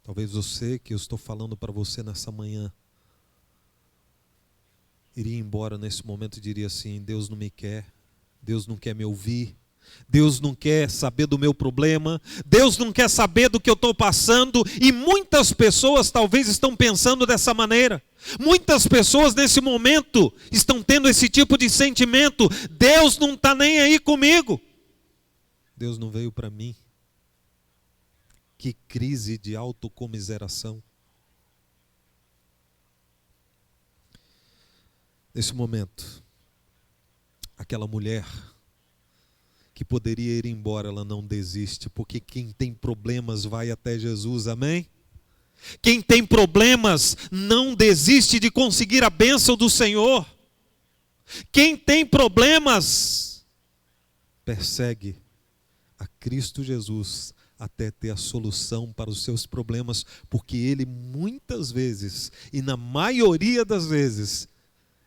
Talvez você, que eu estou falando para você nessa manhã, iria embora nesse momento e diria assim: Deus não me quer, Deus não quer me ouvir, Deus não quer saber do meu problema, Deus não quer saber do que eu estou passando, e muitas pessoas talvez estão pensando dessa maneira. Muitas pessoas nesse momento estão tendo esse tipo de sentimento: Deus não está nem aí comigo, Deus não veio para mim. Que crise de autocomiseração. Nesse momento, aquela mulher que poderia ir embora, ela não desiste, porque quem tem problemas vai até Jesus, amém? Quem tem problemas não desiste de conseguir a bênção do Senhor. Quem tem problemas persegue a Cristo Jesus até ter a solução para os seus problemas, porque Ele muitas vezes, e na maioria das vezes,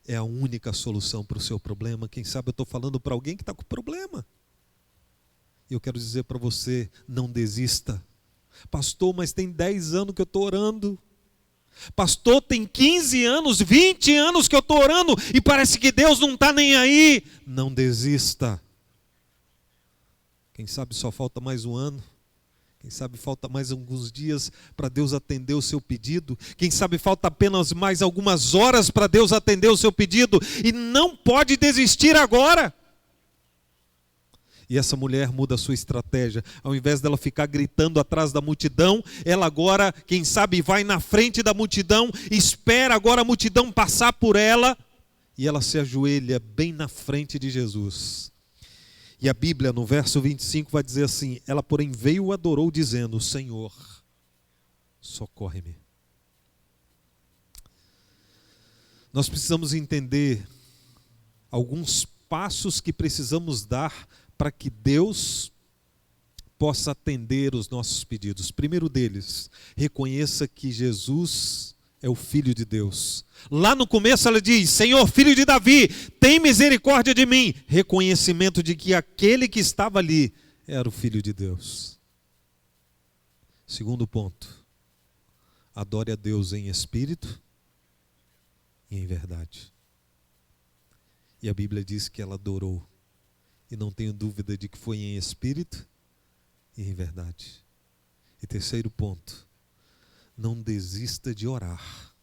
é a única solução para o seu problema. Quem sabe eu estou falando para alguém que está com problema. E eu quero dizer para você, não desista. Pastor, mas tem 10 anos que eu estou orando. Pastor, tem 15 anos, 20 anos que eu estou orando e parece que Deus não está nem aí. Não desista. Quem sabe só falta mais um ano. Quem sabe falta mais alguns dias para Deus atender o seu pedido. Quem sabe falta apenas mais algumas horas para Deus atender o seu pedido. E não pode desistir agora. E essa mulher muda a sua estratégia. Ao invés dela ficar gritando atrás da multidão, ela agora, quem sabe, vai na frente da multidão, espera agora a multidão passar por ela, e ela se ajoelha bem na frente de Jesus. E a Bíblia, no verso 25, vai dizer assim: ela, porém, veio e adorou, dizendo: Senhor, socorre-me. Nós precisamos entender alguns passos que precisamos dar para que Deus possa atender os nossos pedidos. Primeiro deles, reconheça que Jesus é o Filho de Deus. Lá no começo ela diz: Senhor, Filho de Davi, tem misericórdia de mim. Reconhecimento de que aquele que estava ali era o Filho de Deus. Segundo ponto, adore a Deus em espírito e em verdade. E a Bíblia diz que ela adorou. E não tenho dúvida de que foi em espírito e em verdade. E terceiro ponto, não desista de orar.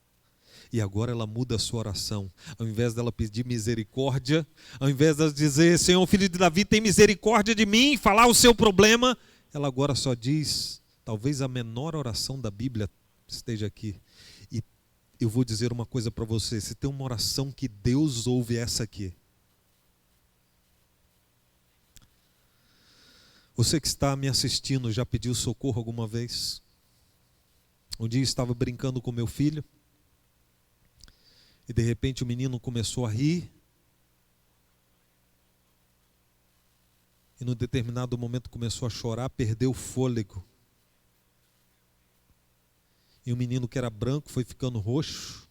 E agora ela muda a sua oração. Ao invés dela pedir misericórdia, ao invés de dizer: Senhor, Filho de Davi, tem misericórdia de mim, falar o seu problema, ela agora só diz, talvez a menor oração da Bíblia esteja aqui. E eu vou dizer uma coisa para você: se tem uma oração que Deus ouve, é essa aqui. Você que está me assistindo já pediu socorro alguma vez? Um dia eu estava brincando com meu filho e de repente o menino começou a rir e num determinado momento começou a chorar, perdeu o fôlego. E o menino que era branco foi ficando roxo.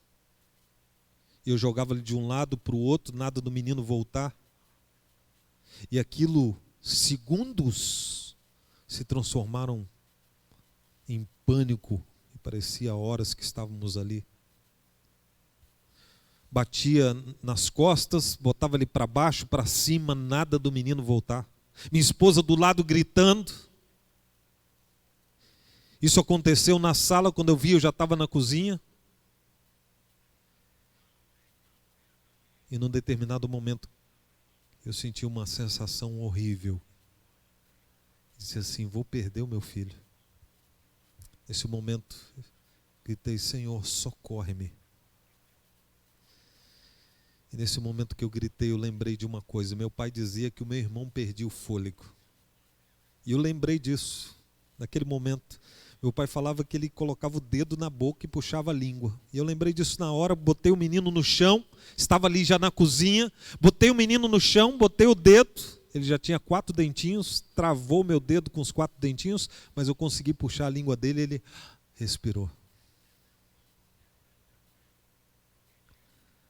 E eu jogava ele de um lado para o outro, nada do menino voltar. E aquilo, segundos, se transformaram em pânico. E parecia horas que estávamos ali. Batia nas costas, botava ele para baixo, para cima, nada do menino voltar. Minha esposa do lado gritando. Isso aconteceu na sala, quando eu vi, eu já estava na cozinha. E num determinado momento, eu senti uma sensação horrível. Disse assim: vou perder o meu filho. Nesse momento, gritei: Senhor, socorre-me. E nesse momento que eu gritei, eu lembrei de uma coisa. Meu pai dizia que o meu irmão perdia o fôlego. E eu lembrei disso. Naquele momento, meu pai falava que ele colocava o dedo na boca e puxava a língua. E eu lembrei disso na hora, botei o menino no chão, estava ali já na cozinha, botei o menino no chão, botei o dedo, ele já tinha 4 dentinhos, travou meu dedo com os 4 dentinhos, mas eu consegui puxar a língua dele e ele respirou.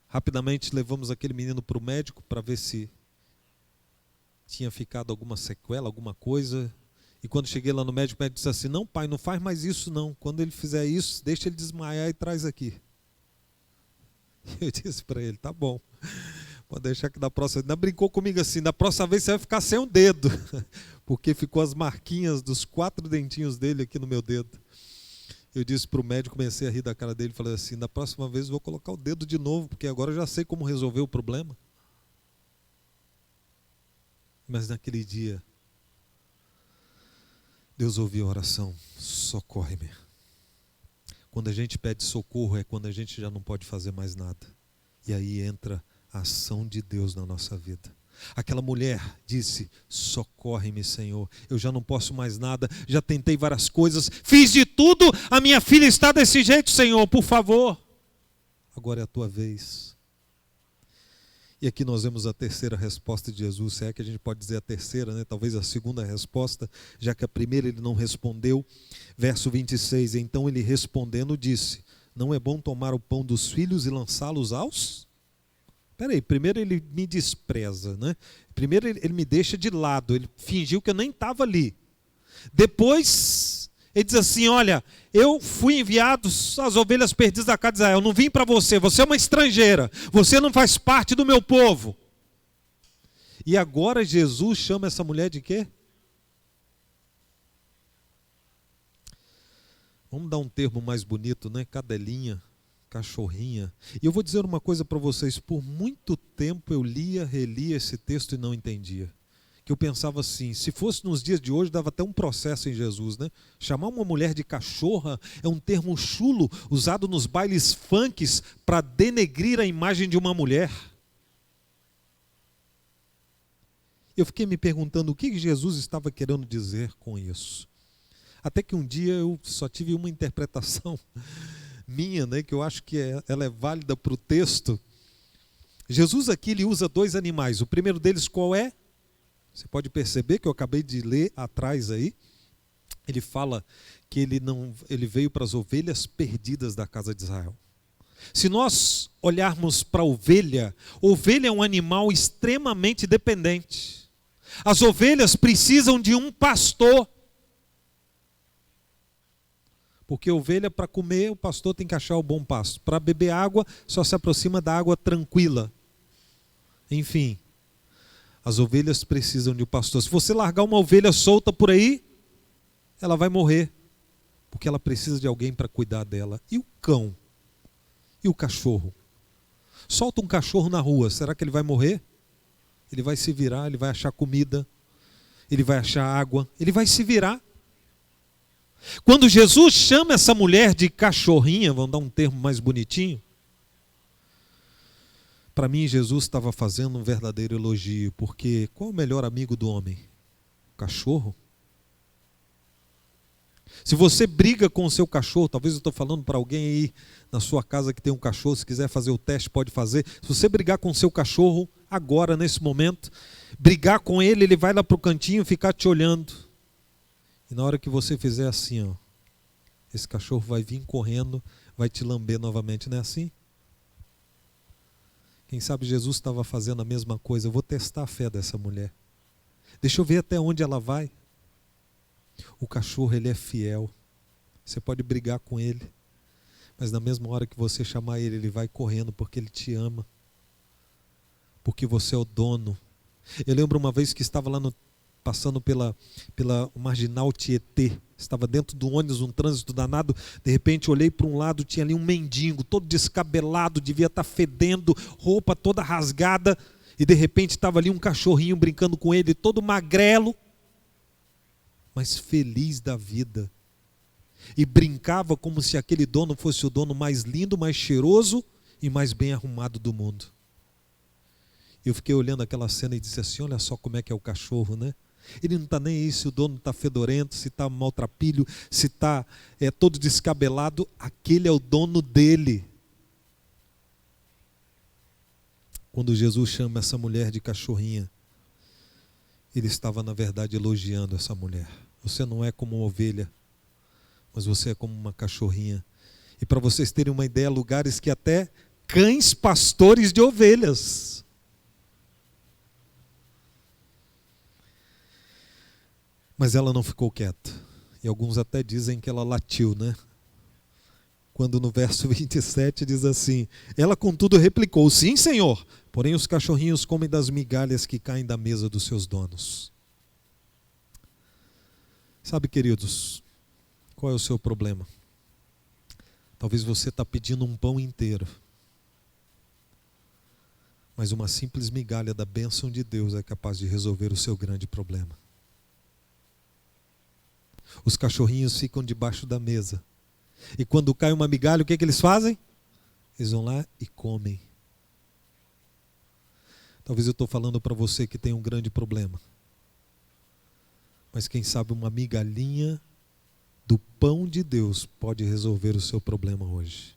Rapidamente levamos aquele menino para o médico para ver se tinha ficado alguma sequela, alguma coisa. E quando cheguei lá no médico, o médico disse assim: não, pai, não faz mais isso não. Quando ele fizer isso, deixa ele desmaiar e traz aqui. Eu disse para ele: tá bom. Pode deixar que da próxima. Ainda brincou comigo assim: da próxima vez você vai ficar sem um dedo, porque ficou as marquinhas dos 4 dentinhos dele aqui no meu dedo. Eu disse para o médico, comecei a rir da cara dele, falei assim: da próxima vez eu vou colocar o dedo de novo, porque agora eu já sei como resolver o problema. Mas naquele dia, Deus ouviu a oração: socorre-me. Quando a gente pede socorro é quando a gente já não pode fazer mais nada. E aí entra a ação de Deus na nossa vida. Aquela mulher disse: socorre-me, Senhor, eu já não posso mais nada, já tentei várias coisas, fiz de tudo, a minha filha está desse jeito, Senhor, por favor. Agora é a tua vez. E aqui nós vemos a terceira resposta de Jesus, se é que a gente pode dizer a terceira, né? Talvez a segunda resposta, já que a primeira ele não respondeu. Verso 26, então ele respondendo disse: não é bom tomar o pão dos filhos e lançá-los aos... Peraí, primeiro ele me despreza, né? Primeiro ele me deixa de lado, ele fingiu que eu nem estava ali. Depois ele diz assim: olha, eu fui enviado às ovelhas perdidas da casa de Israel, não vim para você, você é uma estrangeira, você não faz parte do meu povo. E agora Jesus chama essa mulher de quê? Vamos dar um termo mais bonito, né? Cadelinha, cachorrinha. E eu vou dizer uma coisa para vocês: por muito tempo eu lia, relia esse texto e não entendia. Que eu pensava assim, se fosse nos dias de hoje, dava até um processo em Jesus, né? Chamar uma mulher de cachorra é um termo chulo, usado nos bailes funks para denegrir a imagem de uma mulher. Eu fiquei me perguntando o que Jesus estava querendo dizer com isso. Até que um dia eu só tive uma interpretação minha, né, que eu acho que ela é válida para o texto. Jesus aqui ele usa 2 animais. O primeiro deles qual é? Você pode perceber que eu acabei de ler atrás aí. Ele fala que ele veio para as ovelhas perdidas da casa de Israel. Se nós olharmos para a ovelha é um animal extremamente dependente. As ovelhas precisam de um pastor. Porque ovelha, para comer, o pastor tem que achar o bom pasto. Para beber água, só se aproxima da água tranquila. Enfim, as ovelhas precisam de um pastor. Se você largar uma ovelha solta por aí, ela vai morrer. Porque ela precisa de alguém para cuidar dela. E o cão? E o cachorro? Solta um cachorro na rua, será que ele vai morrer? Ele vai se virar, ele vai achar comida, ele vai achar água, ele vai se virar. Quando Jesus chama essa mulher de cachorrinha, vamos dar um termo mais bonitinho, para mim Jesus estava fazendo um verdadeiro elogio, porque qual é o melhor amigo do homem? O cachorro? Se você briga com o seu cachorro, talvez eu estou falando para alguém aí na sua casa que tem um cachorro, se quiser fazer o teste pode fazer. Se você brigar com o seu cachorro agora, nesse momento, brigar com ele, ele vai lá para o cantinho ficar te olhando. E na hora que você fizer assim, ó, esse cachorro vai vir correndo, vai te lamber novamente, não é assim? Quem sabe Jesus estava fazendo a mesma coisa. Eu vou testar a fé dessa mulher. Deixa eu ver até onde ela vai. O cachorro, ele é fiel. Você pode brigar com ele, mas na mesma hora que você chamar ele, ele vai correndo porque ele te ama. Porque você é o dono. Eu lembro uma vez que estava lá passando pela marginal Tietê, estava dentro do ônibus, um trânsito danado, de repente olhei para um lado, tinha ali um mendigo, todo descabelado, devia estar fedendo, roupa toda rasgada, e de repente estava ali um cachorrinho brincando com ele, todo magrelo, mas feliz da vida, e brincava como se aquele dono fosse o dono mais lindo, mais cheiroso e mais bem arrumado do mundo. Eu fiquei olhando aquela cena e disse assim, olha só como é que é o cachorro, né? Ele não está nem aí se o dono está fedorento, se está maltrapilho, se está todo descabelado, aquele é o dono dele. Quando Jesus chama essa mulher de cachorrinha, ele estava na verdade elogiando essa mulher. Você não é como uma ovelha, mas você é como uma cachorrinha. E para vocês terem uma ideia, lugares que até cães pastores de ovelhas. Mas ela não ficou quieta. E alguns até dizem que ela latiu, né? quando no verso 27 diz assim: ela contudo replicou: sim, Senhor, porém os cachorrinhos comem das migalhas que caem da mesa dos seus donos. Sabe, queridos, qual é o seu problema? Talvez você está pedindo um pão inteiro, mas uma simples migalha da bênção de Deus é capaz de resolver o seu grande problema. Os cachorrinhos ficam debaixo da mesa, e quando cai uma migalha, o que eles fazem? Eles vão lá e comem. Talvez eu estou falando para você que tem um grande problema, mas quem sabe uma migalhinha do pão de Deus pode resolver o seu problema hoje.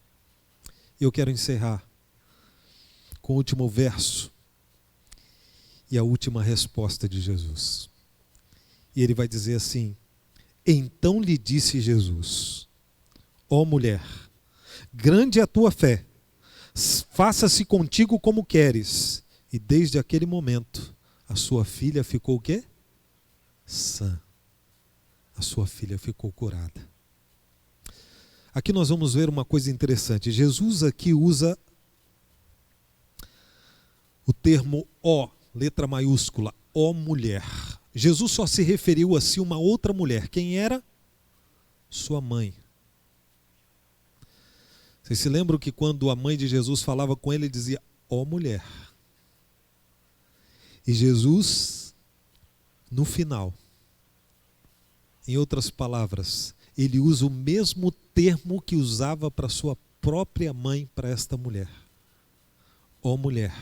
Eu quero encerrar com o último verso e a última resposta de Jesus. E ele vai dizer assim: então lhe disse Jesus: ó mulher, grande é a tua fé, faça-se contigo como queres. E desde aquele momento a sua filha ficou o quê? Sã. A sua filha ficou curada. Aqui nós vamos ver uma coisa interessante. Jesus aqui usa o termo ó, letra maiúscula, ó mulher. Jesus só se referiu a si uma outra mulher. Quem era? Sua mãe. Vocês se lembram que quando a mãe de Jesus falava com ele, ele dizia, ó mulher. E Jesus, no final, em outras palavras, ele usa o mesmo termo que usava para sua própria mãe, para esta mulher. Ó mulher,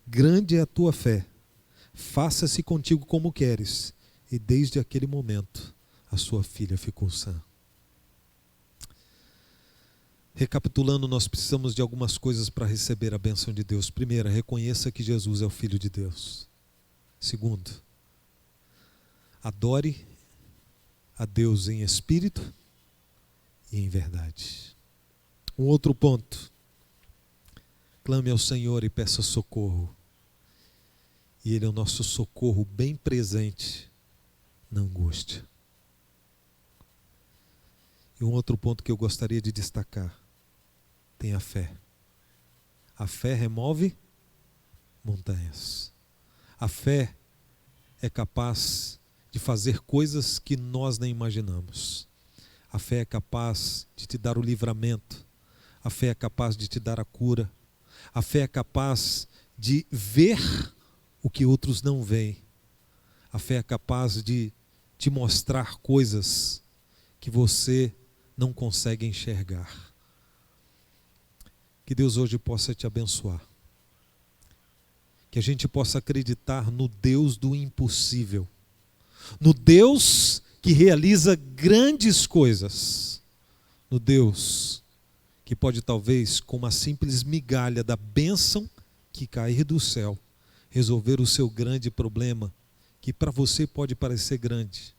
grande é a tua fé, faça-se contigo como queres. E desde aquele momento, a sua filha ficou sã. Recapitulando, nós precisamos de algumas coisas para receber a bênção de Deus. Primeiro, reconheça que Jesus é o Filho de Deus. Segundo, adore a Deus em espírito e em verdade. Um outro ponto, clame ao Senhor e peça socorro. E Ele é o nosso socorro bem presente na angústia. E um outro ponto que eu gostaria de destacar, tenha fé. A fé remove montanhas. A fé é capaz de fazer coisas que nós nem imaginamos. A fé é capaz de te dar o livramento. A fé é capaz de te dar a cura. A fé é capaz de ver o que outros não veem. A fé é capaz de te mostrar coisas que você não consegue enxergar. Que Deus hoje possa te abençoar. Que a gente possa acreditar no Deus do impossível. No Deus que realiza grandes coisas. No Deus que pode talvez com uma simples migalha da bênção que cair do céu, resolver o seu grande problema, que para você pode parecer grande,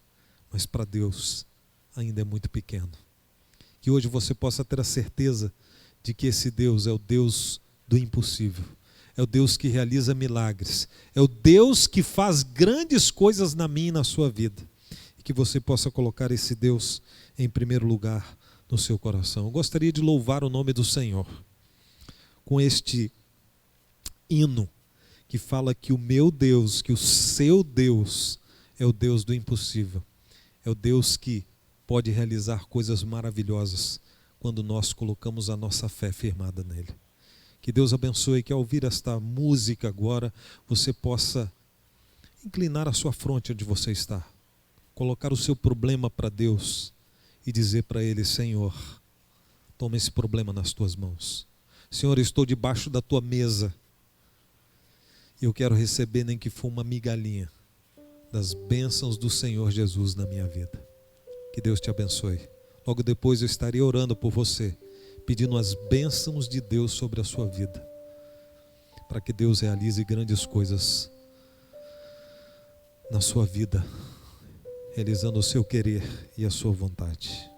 mas para Deus ainda é muito pequeno. Que hoje você possa ter a certeza de que esse Deus é o Deus do impossível. É o Deus que realiza milagres. É o Deus que faz grandes coisas na minha e na sua vida. E que você possa colocar esse Deus em primeiro lugar no seu coração. Eu gostaria de louvar o nome do Senhor com este hino que fala que o meu Deus, que o seu Deus é o Deus do impossível. É o Deus que pode realizar coisas maravilhosas quando nós colocamos a nossa fé firmada nele. Que Deus abençoe, que ao ouvir esta música agora, você possa inclinar a sua fronte onde você está, colocar o seu problema para Deus e dizer para Ele, Senhor, toma esse problema nas tuas mãos. Senhor, eu estou debaixo da tua mesa e eu quero receber nem que for uma migalhinha das bênçãos do Senhor Jesus na minha vida. Que Deus te abençoe. Logo depois eu estarei orando por você, pedindo as bênçãos de Deus sobre a sua vida, para que Deus realize grandes coisas na sua vida, realizando o seu querer e a sua vontade.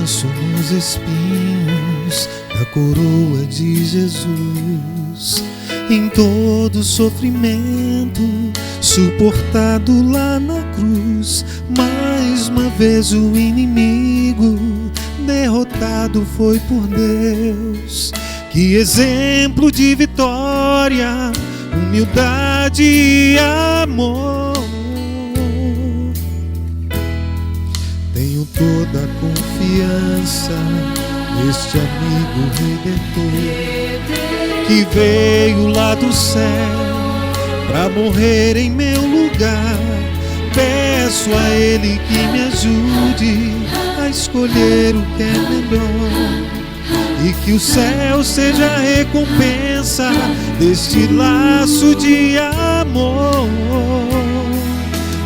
descanso nos espinhos da coroa de Jesus. Em todo sofrimento suportado lá na cruz, mais uma vez o inimigo derrotado foi por Deus. Que exemplo de vitória, humildade e amor. Tenho toda a confiança neste amigo redentor, que veio lá do céu pra morrer em meu lugar. Peço a Ele que me ajude a escolher o que é melhor, e que o céu seja a recompensa deste laço de amor.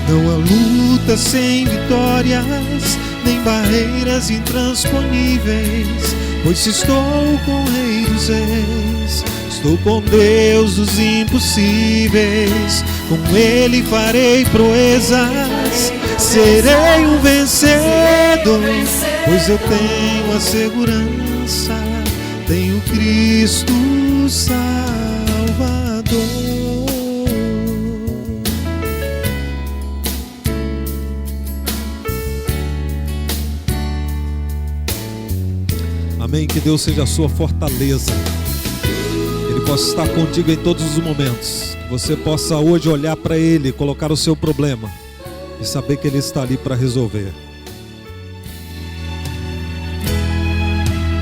Não há luta sem vitórias, nem barreiras intransponíveis, pois se estou com o Rei dos Reis, estou com Deus dos impossíveis. Com Ele farei proezas, serei um vencedor, pois eu tenho a segurança, tenho Cristo Salvador. Amém. Que Deus seja a sua fortaleza, Ele possa estar contigo em todos os momentos, que você possa hoje olhar para Ele, colocar o seu problema e saber que Ele está ali para resolver.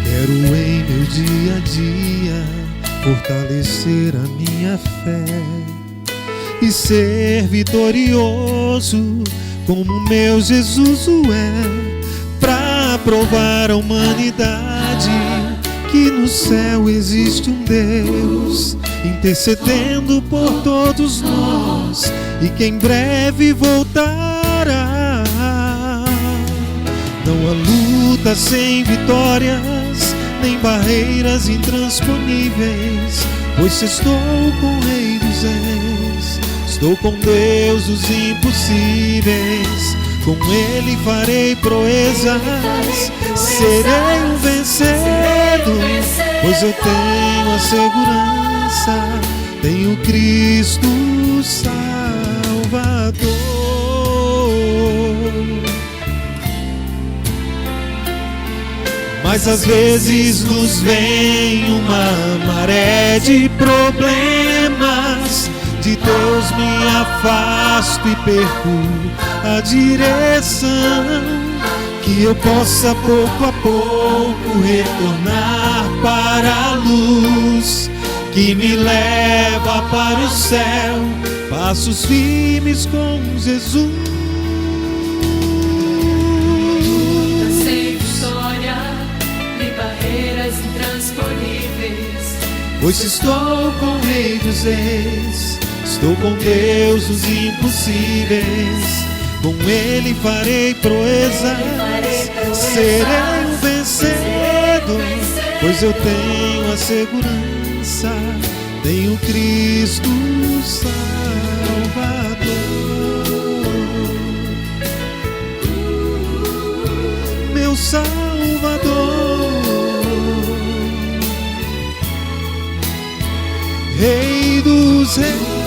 Quero em meu dia a dia fortalecer a minha fé e ser vitorioso como meu Jesus o é, para provar a humanidade que no céu existe um Deus intercedendo por todos nós e que em breve voltará. Não há luta sem vitórias, nem barreiras intransponíveis, pois se estou com o Rei dos Reis, estou com Deus dos impossíveis. Com Ele farei proezas, serei um vencedor, pois eu tenho a segurança, tenho Cristo Salvador. Mas às vezes nos vem uma maré de problemas, de Deus me afasto e perco a direção, que eu possa pouco a pouco retornar para a luz que me leva para o céu, passos firmes com Jesus. Sem história, nem barreiras intransponíveis, Pois se estou com o Rei dos Reis, estou com Deus dos impossíveis. Com Ele farei proezas, serei um vencedor, pois eu tenho a segurança, tenho Cristo Salvador. Meu Salvador, Rei dos Reis.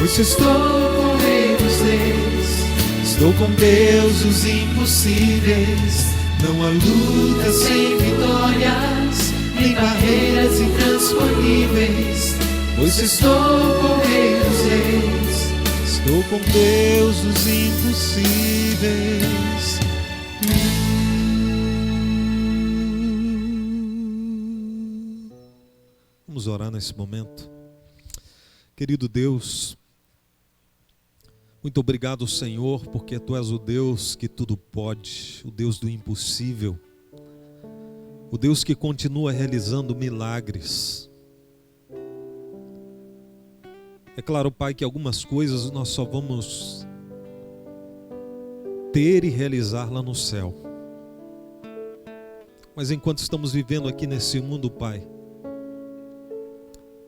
Pois estou com o Rei dos Reis, estou com Deus dos impossíveis. Não há luta sem vitórias, nem barreiras intransponíveis. Pois estou com o Rei dos Reis, estou com Deus dos impossíveis. Vamos orar nesse momento. Querido Deus, muito obrigado, Senhor, porque Tu és o Deus que tudo pode, o Deus do impossível, o Deus que continua realizando milagres. É claro, Pai, que algumas coisas nós só vamos ter e realizar lá no céu. Mas enquanto estamos vivendo aqui nesse mundo, Pai,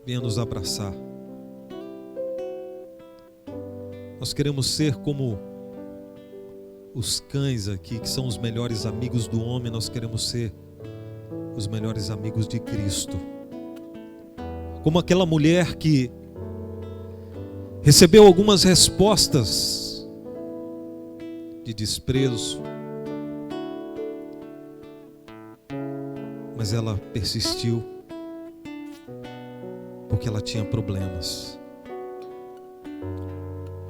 venha nos abraçar. Nós queremos ser como os cães aqui, que são os melhores amigos do homem. Nós queremos ser os melhores amigos de Cristo. Como aquela mulher que recebeu algumas respostas de desprezo, mas ela persistiu, porque ela tinha problemas.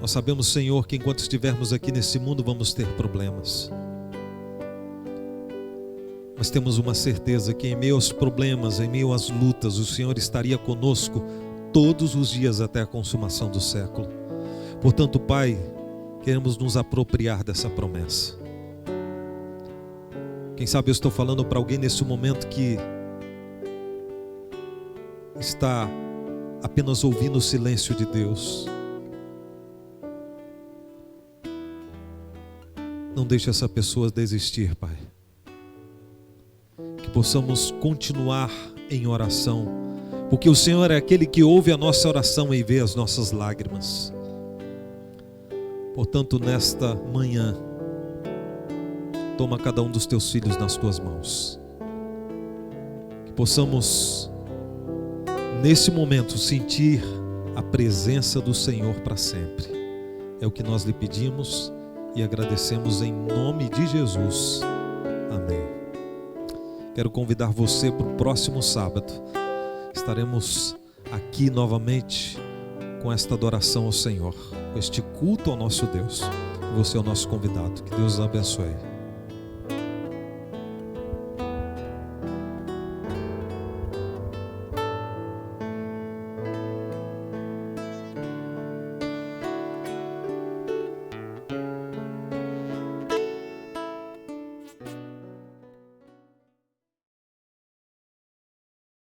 Nós sabemos, Senhor, que enquanto estivermos aqui nesse mundo vamos ter problemas. Mas temos uma certeza que em meio aos problemas, em meio às lutas, o Senhor estaria conosco todos os dias até a consumação do século. Portanto, Pai, queremos nos apropriar dessa promessa. Quem sabe eu estou falando para alguém nesse momento que está apenas ouvindo o silêncio de Deus. Não deixe essa pessoa desistir, Pai. Que possamos continuar em oração, porque o Senhor é aquele que ouve a nossa oração e vê as nossas lágrimas. Portanto, nesta manhã, toma cada um dos teus filhos nas tuas mãos. Que possamos, nesse momento, sentir a presença do Senhor para sempre. É o que nós lhe pedimos e agradecemos em nome de Jesus. Amém. Quero convidar você para o próximo sábado. Estaremos aqui novamente com esta adoração ao Senhor, com este culto ao nosso Deus. Você é o nosso convidado. Que Deus os abençoe.